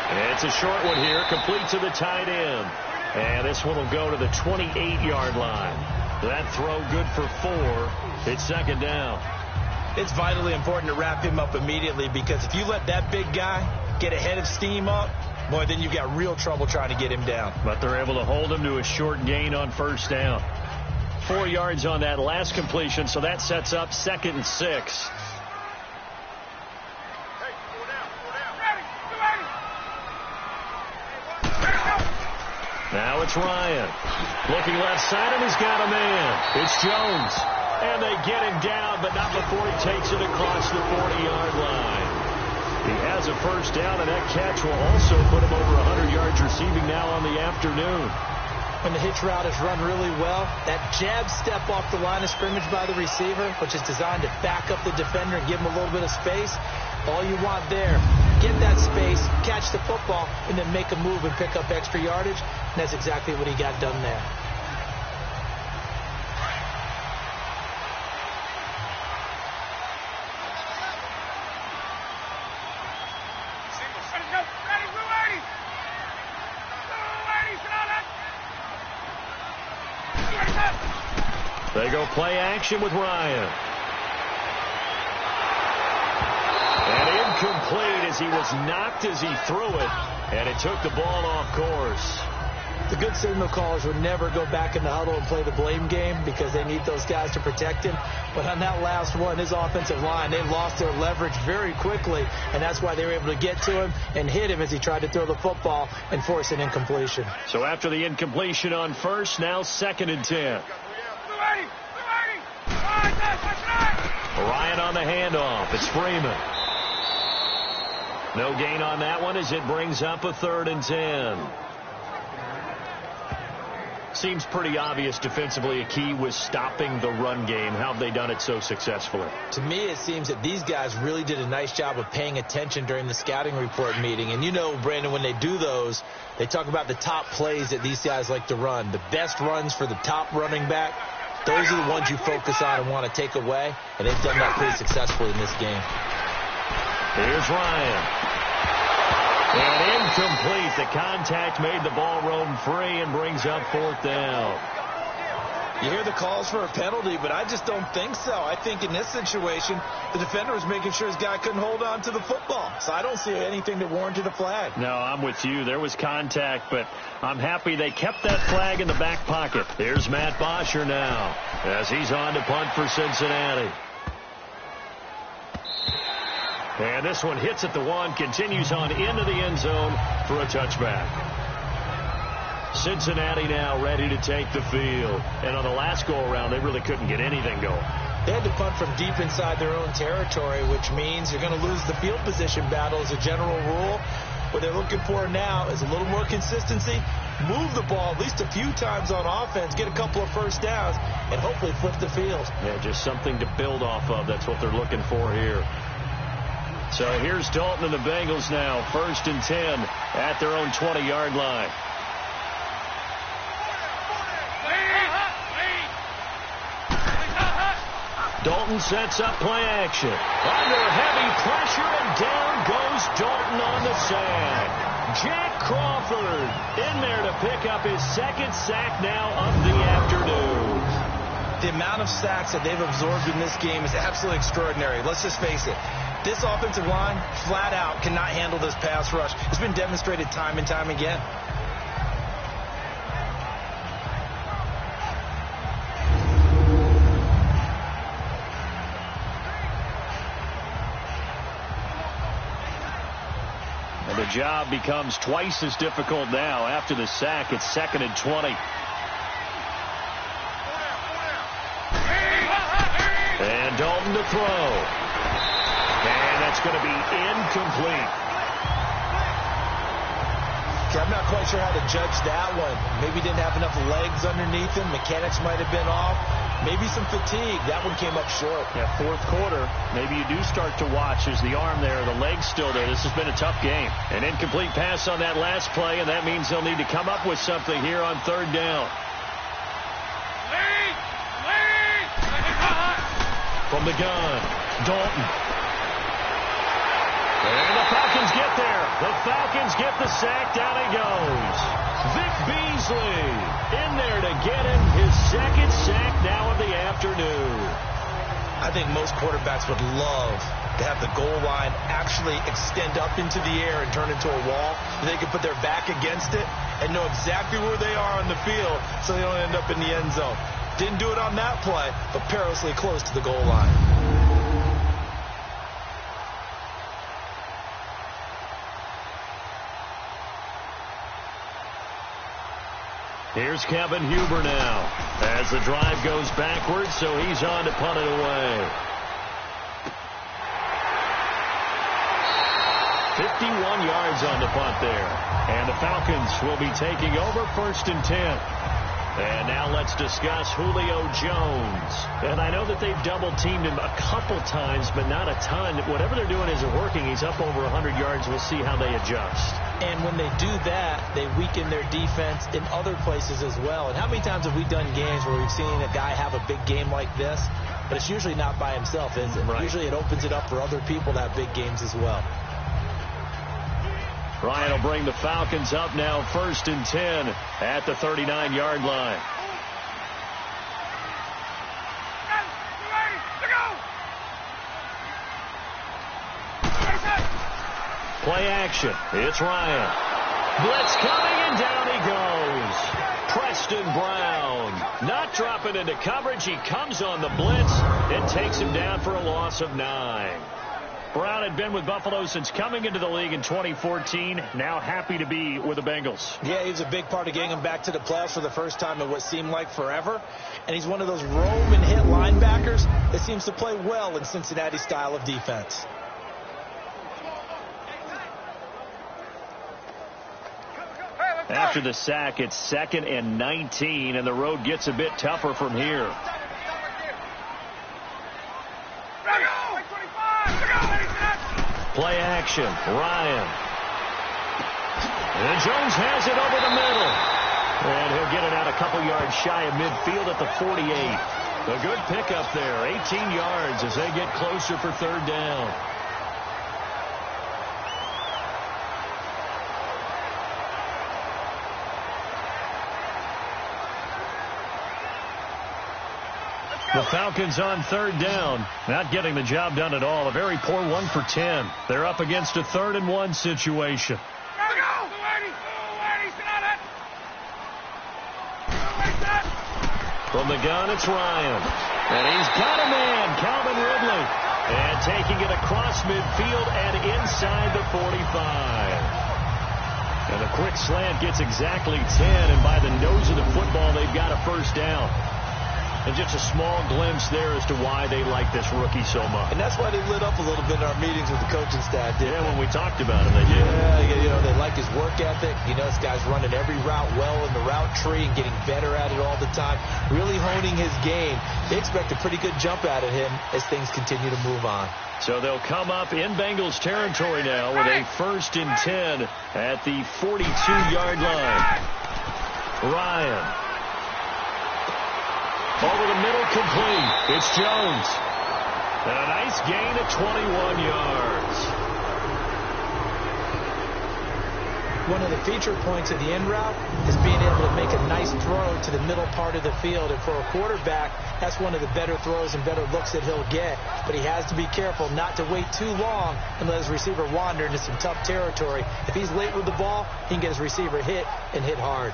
And it's a short one here, complete to the tight end. And this one will go to the 28-yard line. That throw good for 4. It's second down. It's vitally important to wrap him up immediately, because if you let that big guy get ahead of steam up, boy, then you've got real trouble trying to get him down. But they're able to hold him to a short gain on first down. 4 yards on that last completion, so that sets up 2nd and 6. Now it's Ryan. Looking left side, and he's got a man. It's Jones. And they get him down, but not before he takes it across the 40-yard line. He has a first down, and that catch will also put him over 100 yards receiving now on the afternoon. When the hitch route is run really well, that jab step off the line of scrimmage by the receiver, which is designed to back up the defender and give him a little bit of space, all you want there, get that space, catch the football, and then make a move and pick up extra yardage. And that's exactly what he got done there. They go play action with Ryan. And incomplete as he was knocked as he threw it. And it took the ball off course. The good signal callers would never go back in the huddle and play the blame game, because they need those guys to protect him. But on that last one, his offensive line, they lost their leverage very quickly, and that's why they were able to get to him and hit him as he tried to throw the football and force an incompletion. So after the incompletion on first, now 2nd and 10. Ryan on the handoff. It's Freeman. No gain on that one as it brings up a 3rd and 10. Seems pretty obvious defensively a key was stopping the run game. How have they done it so successfully? To me, it seems that these guys really did a nice job of paying attention during the scouting report meeting. And you know, Brandon, when they do those, they talk about the top plays that these guys like to run. The best runs for the top running back, those are the ones you focus on and want to take away. And they've done that pretty successfully in this game. Here's Ryan. And incomplete. The contact made the ball roam free and brings up 4th down. You hear the calls for a penalty, but I just don't think so. I think in this situation, the defender was making sure his guy couldn't hold on to the football. So I don't see anything that warranted a flag. No, I'm with you. There was contact, but I'm happy they kept that flag in the back pocket. Here's Matt Bosher now as he's on to punt for Cincinnati. And this one hits at the 1, continues on into the end zone for a touchback. Cincinnati now ready to take the field. And on the last go-around, they really couldn't get anything going. They had to punt from deep inside their own territory, which means you're going to lose the field position battle as a general rule. What they're looking for now is a little more consistency, move the ball at least a few times on offense, get a couple of first downs, and hopefully flip the field. Yeah, just something to build off of. That's what they're looking for here. So here's Dalton and the Bengals now, 1st and 10 at their own 20-yard line. Dalton sets up play action. Under heavy pressure, and down goes Dalton on the sack. Jack Crawford in there to pick up his 2nd sack now of the afternoon. The amount of sacks that they've absorbed in this game is absolutely extraordinary. Let's just face it. This offensive line, flat out, cannot handle this pass rush. It's been demonstrated time and time again. And the job becomes twice as difficult now. After the sack, it's 2nd and 20. And Dalton to throw. And that's going to be incomplete. Okay, I'm not quite sure how to judge that one. Maybe didn't have enough legs underneath him. Mechanics might have been off. Maybe some fatigue. That one came up short. Yeah, 4th quarter. Maybe you do start to watch as the arm there, the leg's still there. This has been a tough game. An incomplete pass on that last play, and that means they'll need to come up with something here on 3rd down. From the gun, Dalton. And the Falcons get there. The Falcons get the sack. Down he goes. Vic Beasley in there to get him his 2nd sack now of the afternoon. I think most quarterbacks would love to have the goal line actually extend up into the air and turn into a wall. They can put their back against it and know exactly where they are on the field so they don't end up in the end zone. Didn't do it on that play, but perilously close to the goal line. Here's Kevin Huber now as the drive goes backwards, so he's on to punt it away. 51 yards on the punt there. And the Falcons will be taking over 1st and 10. And now let's discuss Julio Jones. And I know that they've double-teamed him a couple times, but not a ton. Whatever they're doing isn't working. He's up over 100 yards. We'll see how they adjust. And when they do that, they weaken their defense in other places as well. And how many times have we done games where we've seen a guy have a big game like this? But it's usually not by himself, is it? Right. Usually it opens it up for other people to have big games as well. Ryan will bring the Falcons up now 1st and 10 at the 39-yard line. Play action. It's Ryan. Blitz coming, and down he goes. Preston Brown not dropping into coverage. He comes on the blitz and takes him down for a loss of 9. Brown had been with Buffalo since coming into the league in 2014. Now happy to be with the Bengals. Yeah, he was a big part of getting him back to the playoffs for the first time in what seemed like forever. And he's one of those roam and hit linebackers that seems to play well in Cincinnati's style of defense. After the sack, it's 2nd and 19, and the road gets a bit tougher from here. Play action. Ryan. And Jones has it over the middle. And he'll get it out a couple yards shy of midfield at the 48. A good pickup there. 18 yards as they get closer for 3rd down. The Falcons on 3rd down. Not getting the job done at all. A very poor 1 for 10. They're up against a 3rd and 1 situation. From the gun, it's Ryan. And he's got a man, Calvin Ridley. And taking it across midfield and inside the 45. And a quick slant gets exactly 10. And by the nose of the football, they've got a 1st down. And just a small glimpse there as to why they like this rookie so much. And that's why they lit up a little bit in our meetings with the coaching staff. Yeah, when we talked about him, they did. Yeah, you know, they like his work ethic. You know, this guy's running every route well in the route tree and getting better at it all the time. Really honing his game. They expect a pretty good jump out of him as things continue to move on. So they'll come up in Bengals territory now with a 1st and 10 at the 42-yard line. Ryan. Over the middle, complete. It's Jones. And a nice gain of 21 yards. one of the feature points of the end route is being able to make a nice throw to the middle part of the field. And for a quarterback, that's one of the better throws and better looks that he'll get. But he has to be careful not to wait too long and let his receiver wander into some tough territory. If he's late with the ball, he can get his receiver hit and hit hard.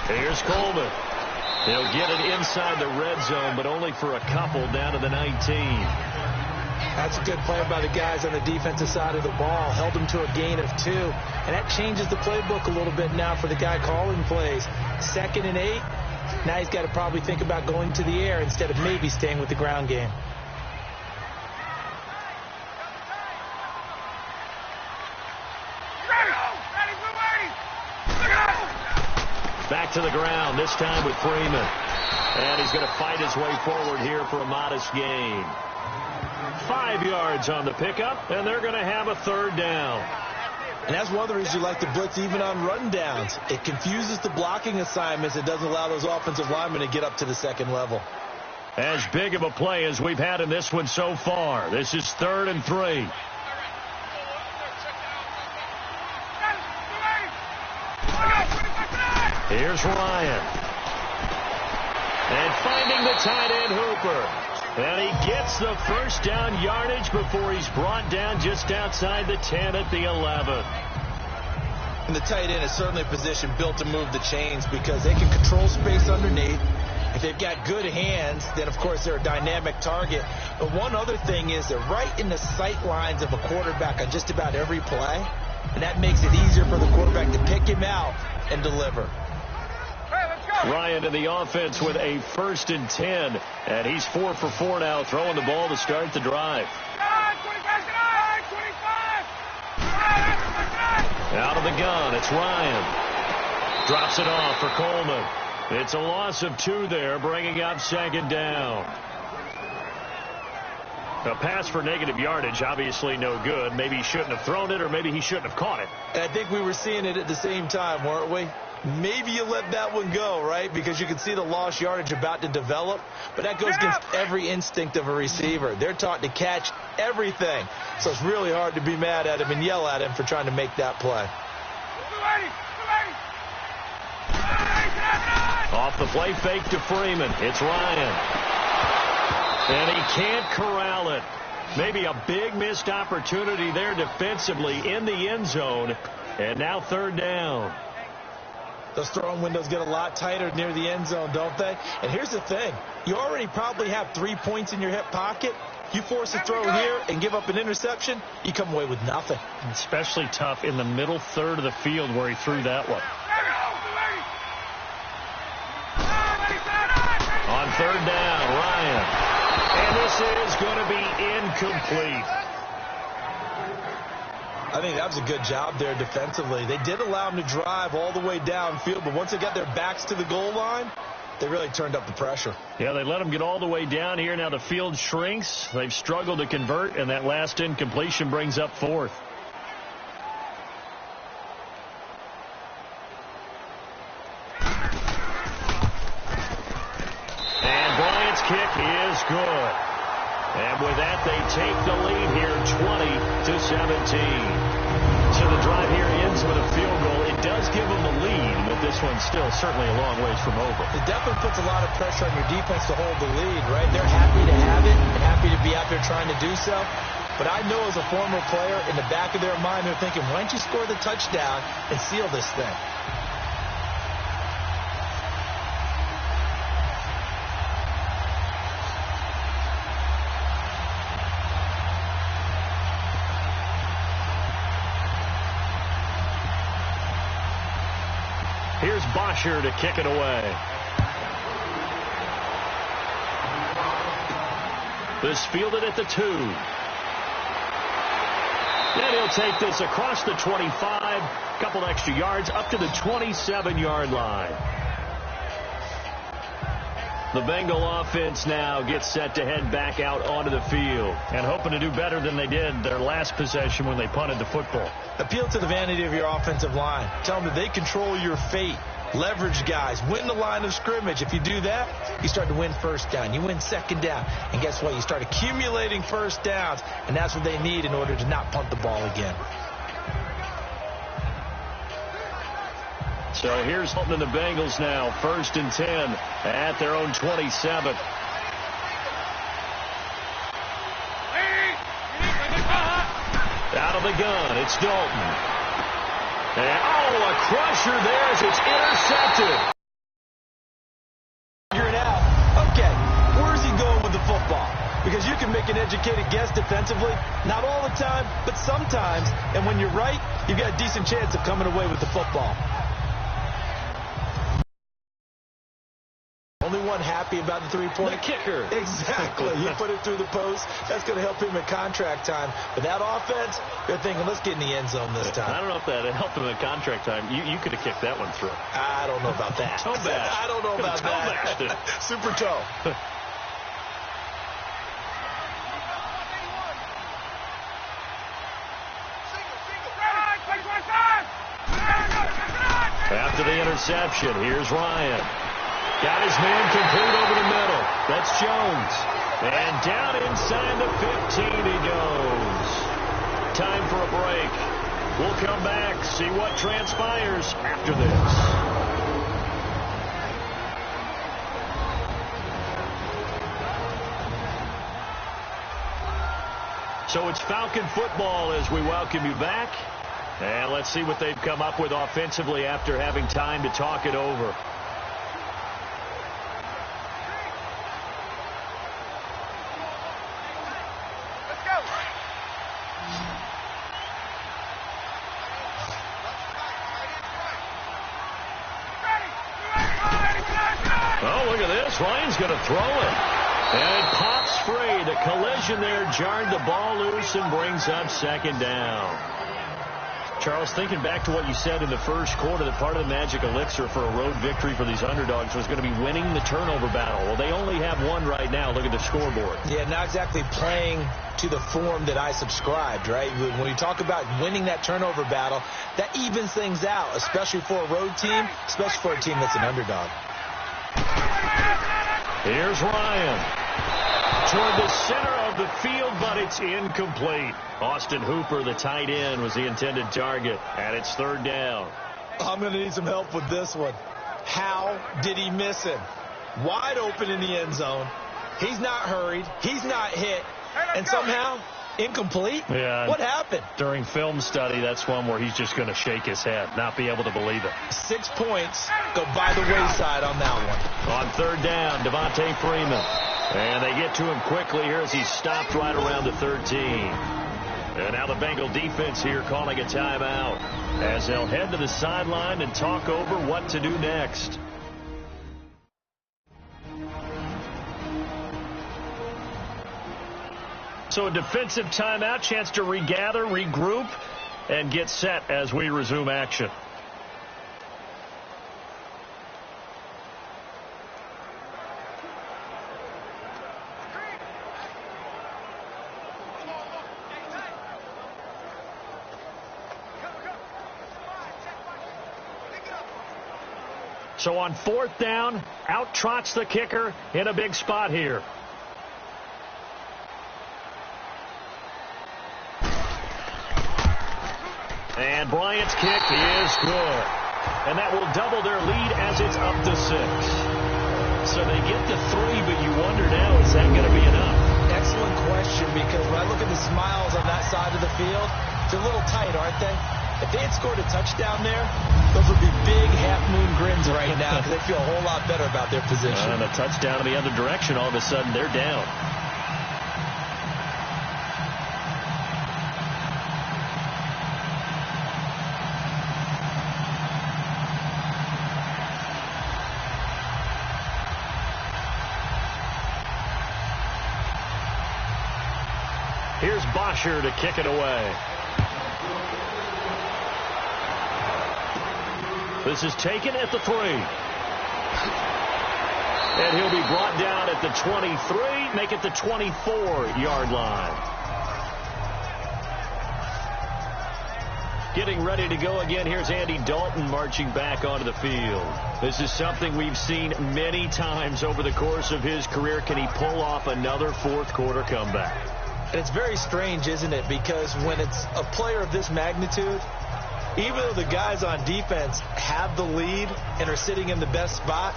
Here's Coleman. He'll get it inside the red zone, but only for a couple down to the 19. That's a good play by the guys on the defensive side of the ball. Held them to a gain of 2. And that changes the playbook a little bit now for the guy calling plays. 2nd and 8. Now he's got to probably think about going to the air instead of maybe staying with the ground game. Back to the ground, this time with Freeman. And he's going to fight his way forward here for a modest gain. 5 yards on the pickup, and they're going to have a 3rd down. And that's one of the reasons you like to blitz even on run downs. It confuses the blocking assignments. It doesn't allow those offensive linemen to get up to the 2nd level. As big of a play as we've had in this one so far. This is 3rd and 3. Here's Ryan. And finding the tight end Hooper. And he gets the first down yardage before he's brought down just outside the 10 at the 11. And the tight end is certainly a position built to move the chains because they can control space underneath. If they've got good hands, then of course they're a dynamic target. But one other thing is they're right in the sight lines of a quarterback on just about every play. And that makes it easier for the quarterback to pick him out and deliver. Ryan in the offense with a 1st and 10. And he's 4 for 4 now, throwing the ball to start the drive. Out of the gun, it's Ryan. Drops it off for Coleman. It's a loss of 2 there, bringing up 2nd down. A pass for negative yardage, obviously no good. Maybe he shouldn't have thrown it, or maybe he shouldn't have caught it. And I think we were seeing it at the same time, weren't we? Maybe you let that one go, right? Because you can see the lost yardage about to develop. But that goes against every instinct of a receiver. They're taught to catch everything. So it's really hard to be mad at him and yell at him for trying to make that play. Off the play fake to Freeman. It's Ryan. And he can't corral it. Maybe a big missed opportunity there defensively in the end zone. And now 3rd down. Those throwing windows get a lot tighter near the end zone, don't they? And here's the thing. You already probably have 3 points in your hip pocket. You force a throw here and give up an interception, you come away with nothing. Especially tough in the middle 3rd of the field where he threw that one. On 3rd down, Ryan. And this is going to be incomplete. I think that was a good job there defensively. They did allow them to drive all the way downfield, but once they got their backs to the goal line, they really turned up the pressure. Yeah, they let them get all the way down here. Now the field shrinks. They've struggled to convert, and that last incompletion brings up 4th. And Bryant's kick is good. And with that, they take the lead here 20-17. So the drive here ends with a field goal. It does give them the lead, but this one's still certainly a long ways from over. It definitely puts a lot of pressure on your defense to hold the lead, right? They're happy to have it and happy to be out there trying to do so. But I know as a former player, in the back of their mind, they're thinking, why don't you score the touchdown and seal this thing? Here's Bosher to kick it away. This fielded at the 2. And he'll take this across the 25. A couple extra yards up to the 27-yard line. The Bengal offense now gets set to head back out onto the field and hoping to do better than they did their last possession when they punted the football. Appeal to the vanity of your offensive line. Tell them that they control your fate. Leverage guys. Win the line of scrimmage. If you do that, you start to win first down. You win second down. And guess what? You start accumulating first downs. And that's what they need in order to not punt the ball again. So here's Holton and the Bengals now. 1st and 10 at their own 27. Out of the gun, it's Dalton. And, oh, a crusher there as it's intercepted. Figure it out. Okay, where's he going with the football? Because you can make an educated guess defensively. Not all the time, but sometimes. And when you're right, you've got a decent chance of coming away with the football. Only one happy about the three-point. The kicker. Exactly. You put it through the post. That's going to help him at contract time. But that offense, they're thinking, let's get in the end zone this time. I don't know if that helped him at contract time. You could have kicked that one through. I don't know about that. Toe bash. I don't know about that. Toe bashed it. Super toe. After the interception, here's Ryan. Got his man complete over the middle. That's Jones. And down inside the 15 he goes. Time for a break. We'll come back, see what transpires after this. So it's Falcon football as we welcome you back. And let's see what they've come up with offensively after having time to talk it over. Oh, look at this. Ryan's going to throw it. And it pops free. The collision there jarred the ball loose and brings up 2nd down. Charles, thinking back to what you said in the first quarter, that part of the magic elixir for a road victory for these underdogs was going to be winning the turnover battle. Well, they only have one right now. Look at the scoreboard. Yeah, not exactly playing to the form that I subscribed, right? When you talk about winning that turnover battle, that evens things out, especially for a road team, especially for a team that's an underdog. Here's Ryan. Toward the center of the field, but it's incomplete. Austin Hooper, the tight end, was the intended target, and it's 3rd down. I'm going to need some help with this one. How did he miss him? Wide open in the end zone. He's not hurried. He's not hit. And somehow, incomplete? Yeah. What happened? During film study, that's one where he's just going to shake his head, not be able to believe it. 6 points go by the wayside on that one. On 3rd down, Devontae Freeman. And they get to him quickly here as he's stopped right around the 13. And now the Bengal defense here calling a timeout as they'll head to the sideline and talk over what to do next. So a defensive timeout, chance to regather, regroup, and get set as we resume action. So on 4th down, out trots the kicker in a big spot here. And Bryant's kick is good. And that will double their lead as it's up to 6. So they get to 3, but you wonder now, is that going to be enough? Excellent question, because when I look at the smiles on that side of the field, they're a little tight, aren't they? If they had scored a touchdown there, those would be big half-moon grins right now because they feel a whole lot better about their position. And a touchdown in the other direction, all of a sudden they're down. Here's Bosher to kick it away. This is taken at the 3. And he'll be brought down at the 23, make it the 24-yard line. Getting ready to go again. Here's Andy Dalton marching back onto the field. This is something we've seen many times over the course of his career. Can he pull off another fourth-quarter comeback? And it's very strange, isn't it? Because when it's a player of this magnitude, even though the guys on defense have the lead and are sitting in the best spot,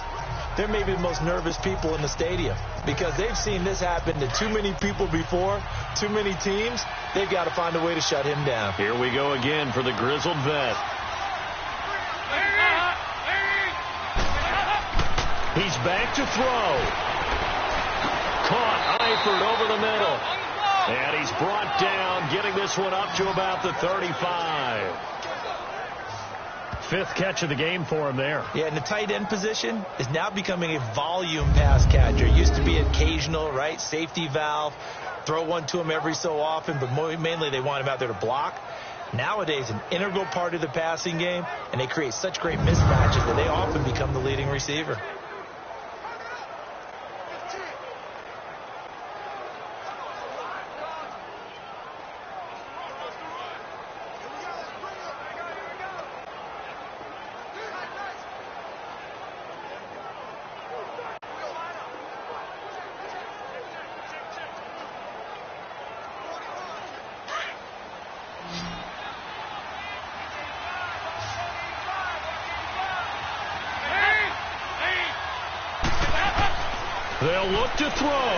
they're maybe the most nervous people in the stadium because they've seen this happen to too many people before, too many teams. They've got to find a way to shut him down. Here we go again for the grizzled vet. He's back to throw. Caught Eifert over the middle. And he's brought down, getting this one up to about the 35. Fifth catch of the game for him there. Yeah, and the tight end position is now becoming a volume pass catcher. It used to be occasional, right? Safety valve. Throw one to him every so often, but mainly they want him out there to block. Nowadays, an integral part of the passing game, and they create such great mismatches that they often become the leading receiver. They'll look to throw.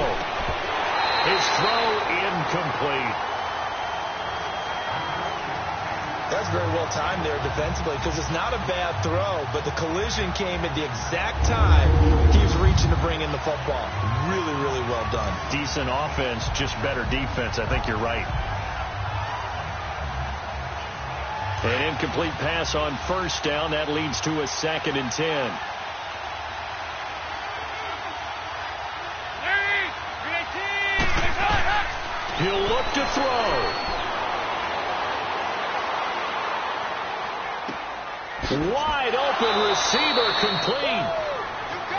His throw incomplete. That's very well timed there defensively because it's not a bad throw, but the collision came at the exact time he was reaching to bring in the football. Really, really well done. Decent offense, just better defense. I think you're right. An incomplete pass on first down. That leads to a 2nd and 10. He'll look to throw. Wide open receiver complete.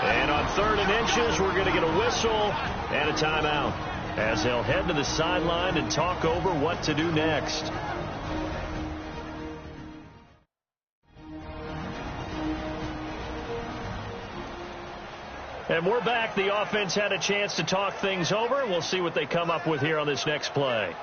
And on 3rd and inches, we're going to get a whistle and a timeout as they'll head to the sideline and talk over what to do next. And we're back. The offense had a chance to talk things over. We'll see what they come up with here on this next play.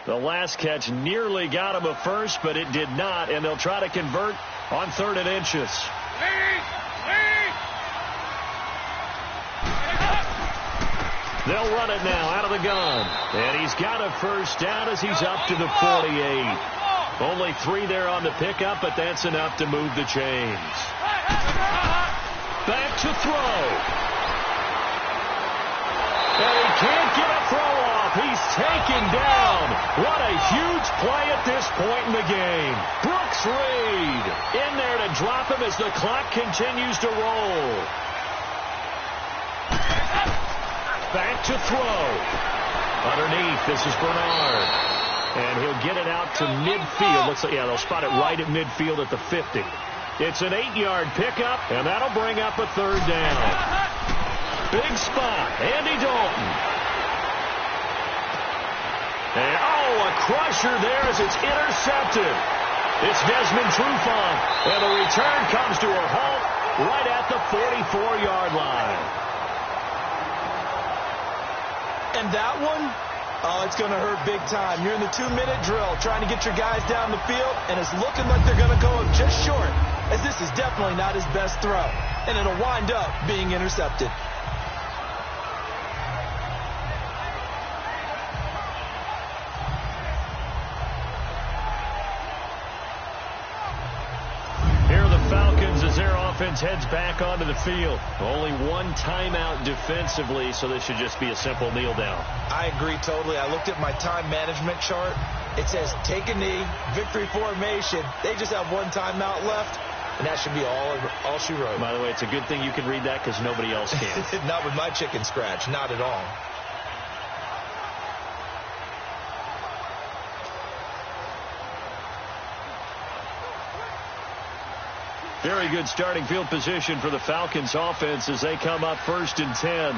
The last catch nearly got him a first, but it did not, and they'll try to convert on 3rd and inches. They'll run it now out of the gun. And he's got a first down as he's up to the 48. Only 3 there on the pickup, but that's enough to move the chains. Back to throw. And he can't get a throw off. He's taken down. What a huge play at this point in the game. Brooks Reed in there to drop him as the clock continues to roll. Back to throw. Underneath, this is Bernard. And he'll get it out to midfield. Looks like, yeah, they'll spot it right at midfield at the 50. It's an 8-yard pickup, and that'll bring up a 3rd down. Big spot, Andy Dalton. And, a crusher there as it's intercepted. It's Desmond Trufant, and the return comes to a halt right at the 44-yard line. And that one, it's going to hurt big time. You're in the 2-minute drill trying to get your guys down the field, and it's looking like they're going to go just short, as this is definitely not his best throw, and it'll wind up being intercepted. Here are the Falcons as their offense heads back onto the field. Only 1 timeout defensively, so this should just be a simple kneel down. I agree totally. I looked at my time management chart. It says take a knee, victory formation. They just have 1 timeout left. And that should be all she wrote. By the way, it's a good thing you can read that because nobody else can. Not with my chicken scratch. Not at all. Very good starting field position for the Falcons offense as they come up 1st and 10.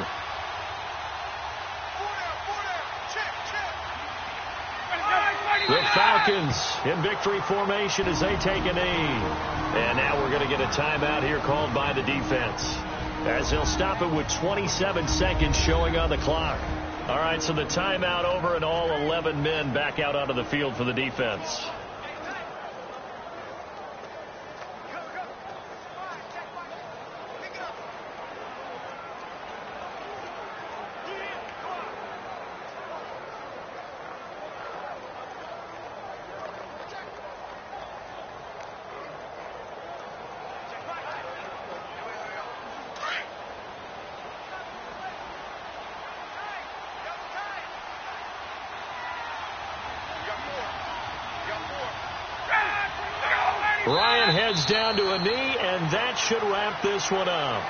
The Falcons in victory formation as they take a knee. And now we're going to get a timeout here called by the defense, as they'll stop it with 27 seconds showing on the clock. All right, so the timeout over and all 11 men back out onto the field for the defense. Ryan heads down to a knee, and that should wrap this one up.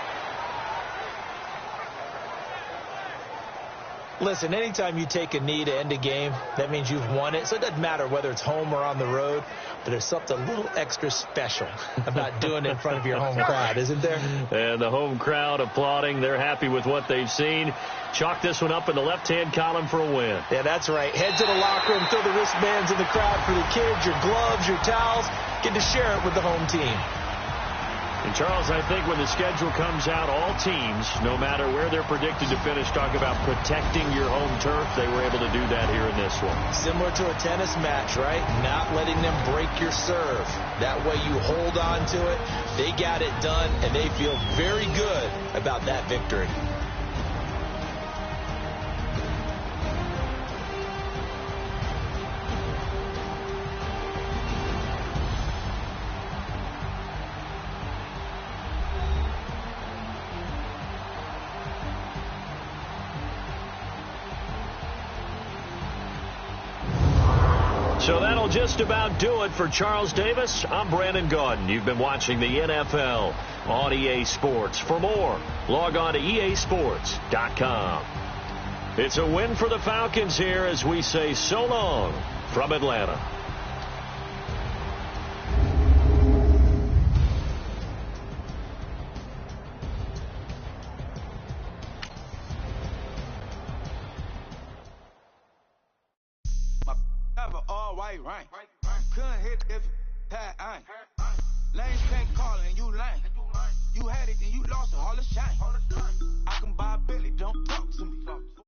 Listen, anytime you take a knee to end a game, that means you've won it. So it doesn't matter whether it's home or on the road, but there's something a little extra special about doing it in front of your home crowd, isn't there? And the home crowd applauding. They're happy with what they've seen. Chalk this one up in the left-hand column for a win. Yeah, that's right. Head to the locker room, throw the wristbands in the crowd for the kids, your gloves, your towels. Get to share it with the home team. And, Charles, I think when the schedule comes out, all teams, no matter where they're predicted to finish, talk about protecting your home turf. They were able to do that here in this one. Similar to a tennis match, right? Not letting them break your serve. That way you hold on to it. They got it done, and they feel very good about that victory. So that'll just about do it for Charles Davis. I'm Brandon Gaudin. You've been watching the NFL on EA Sports. For more, log on to easports.com. It's a win for the Falcons here as we say so long from Atlanta. Right. Couldn't hit if had ain't. Lanes can't call and you lame. You had it and you lost it, all the shame. I can buy a Billy, don't talk to me.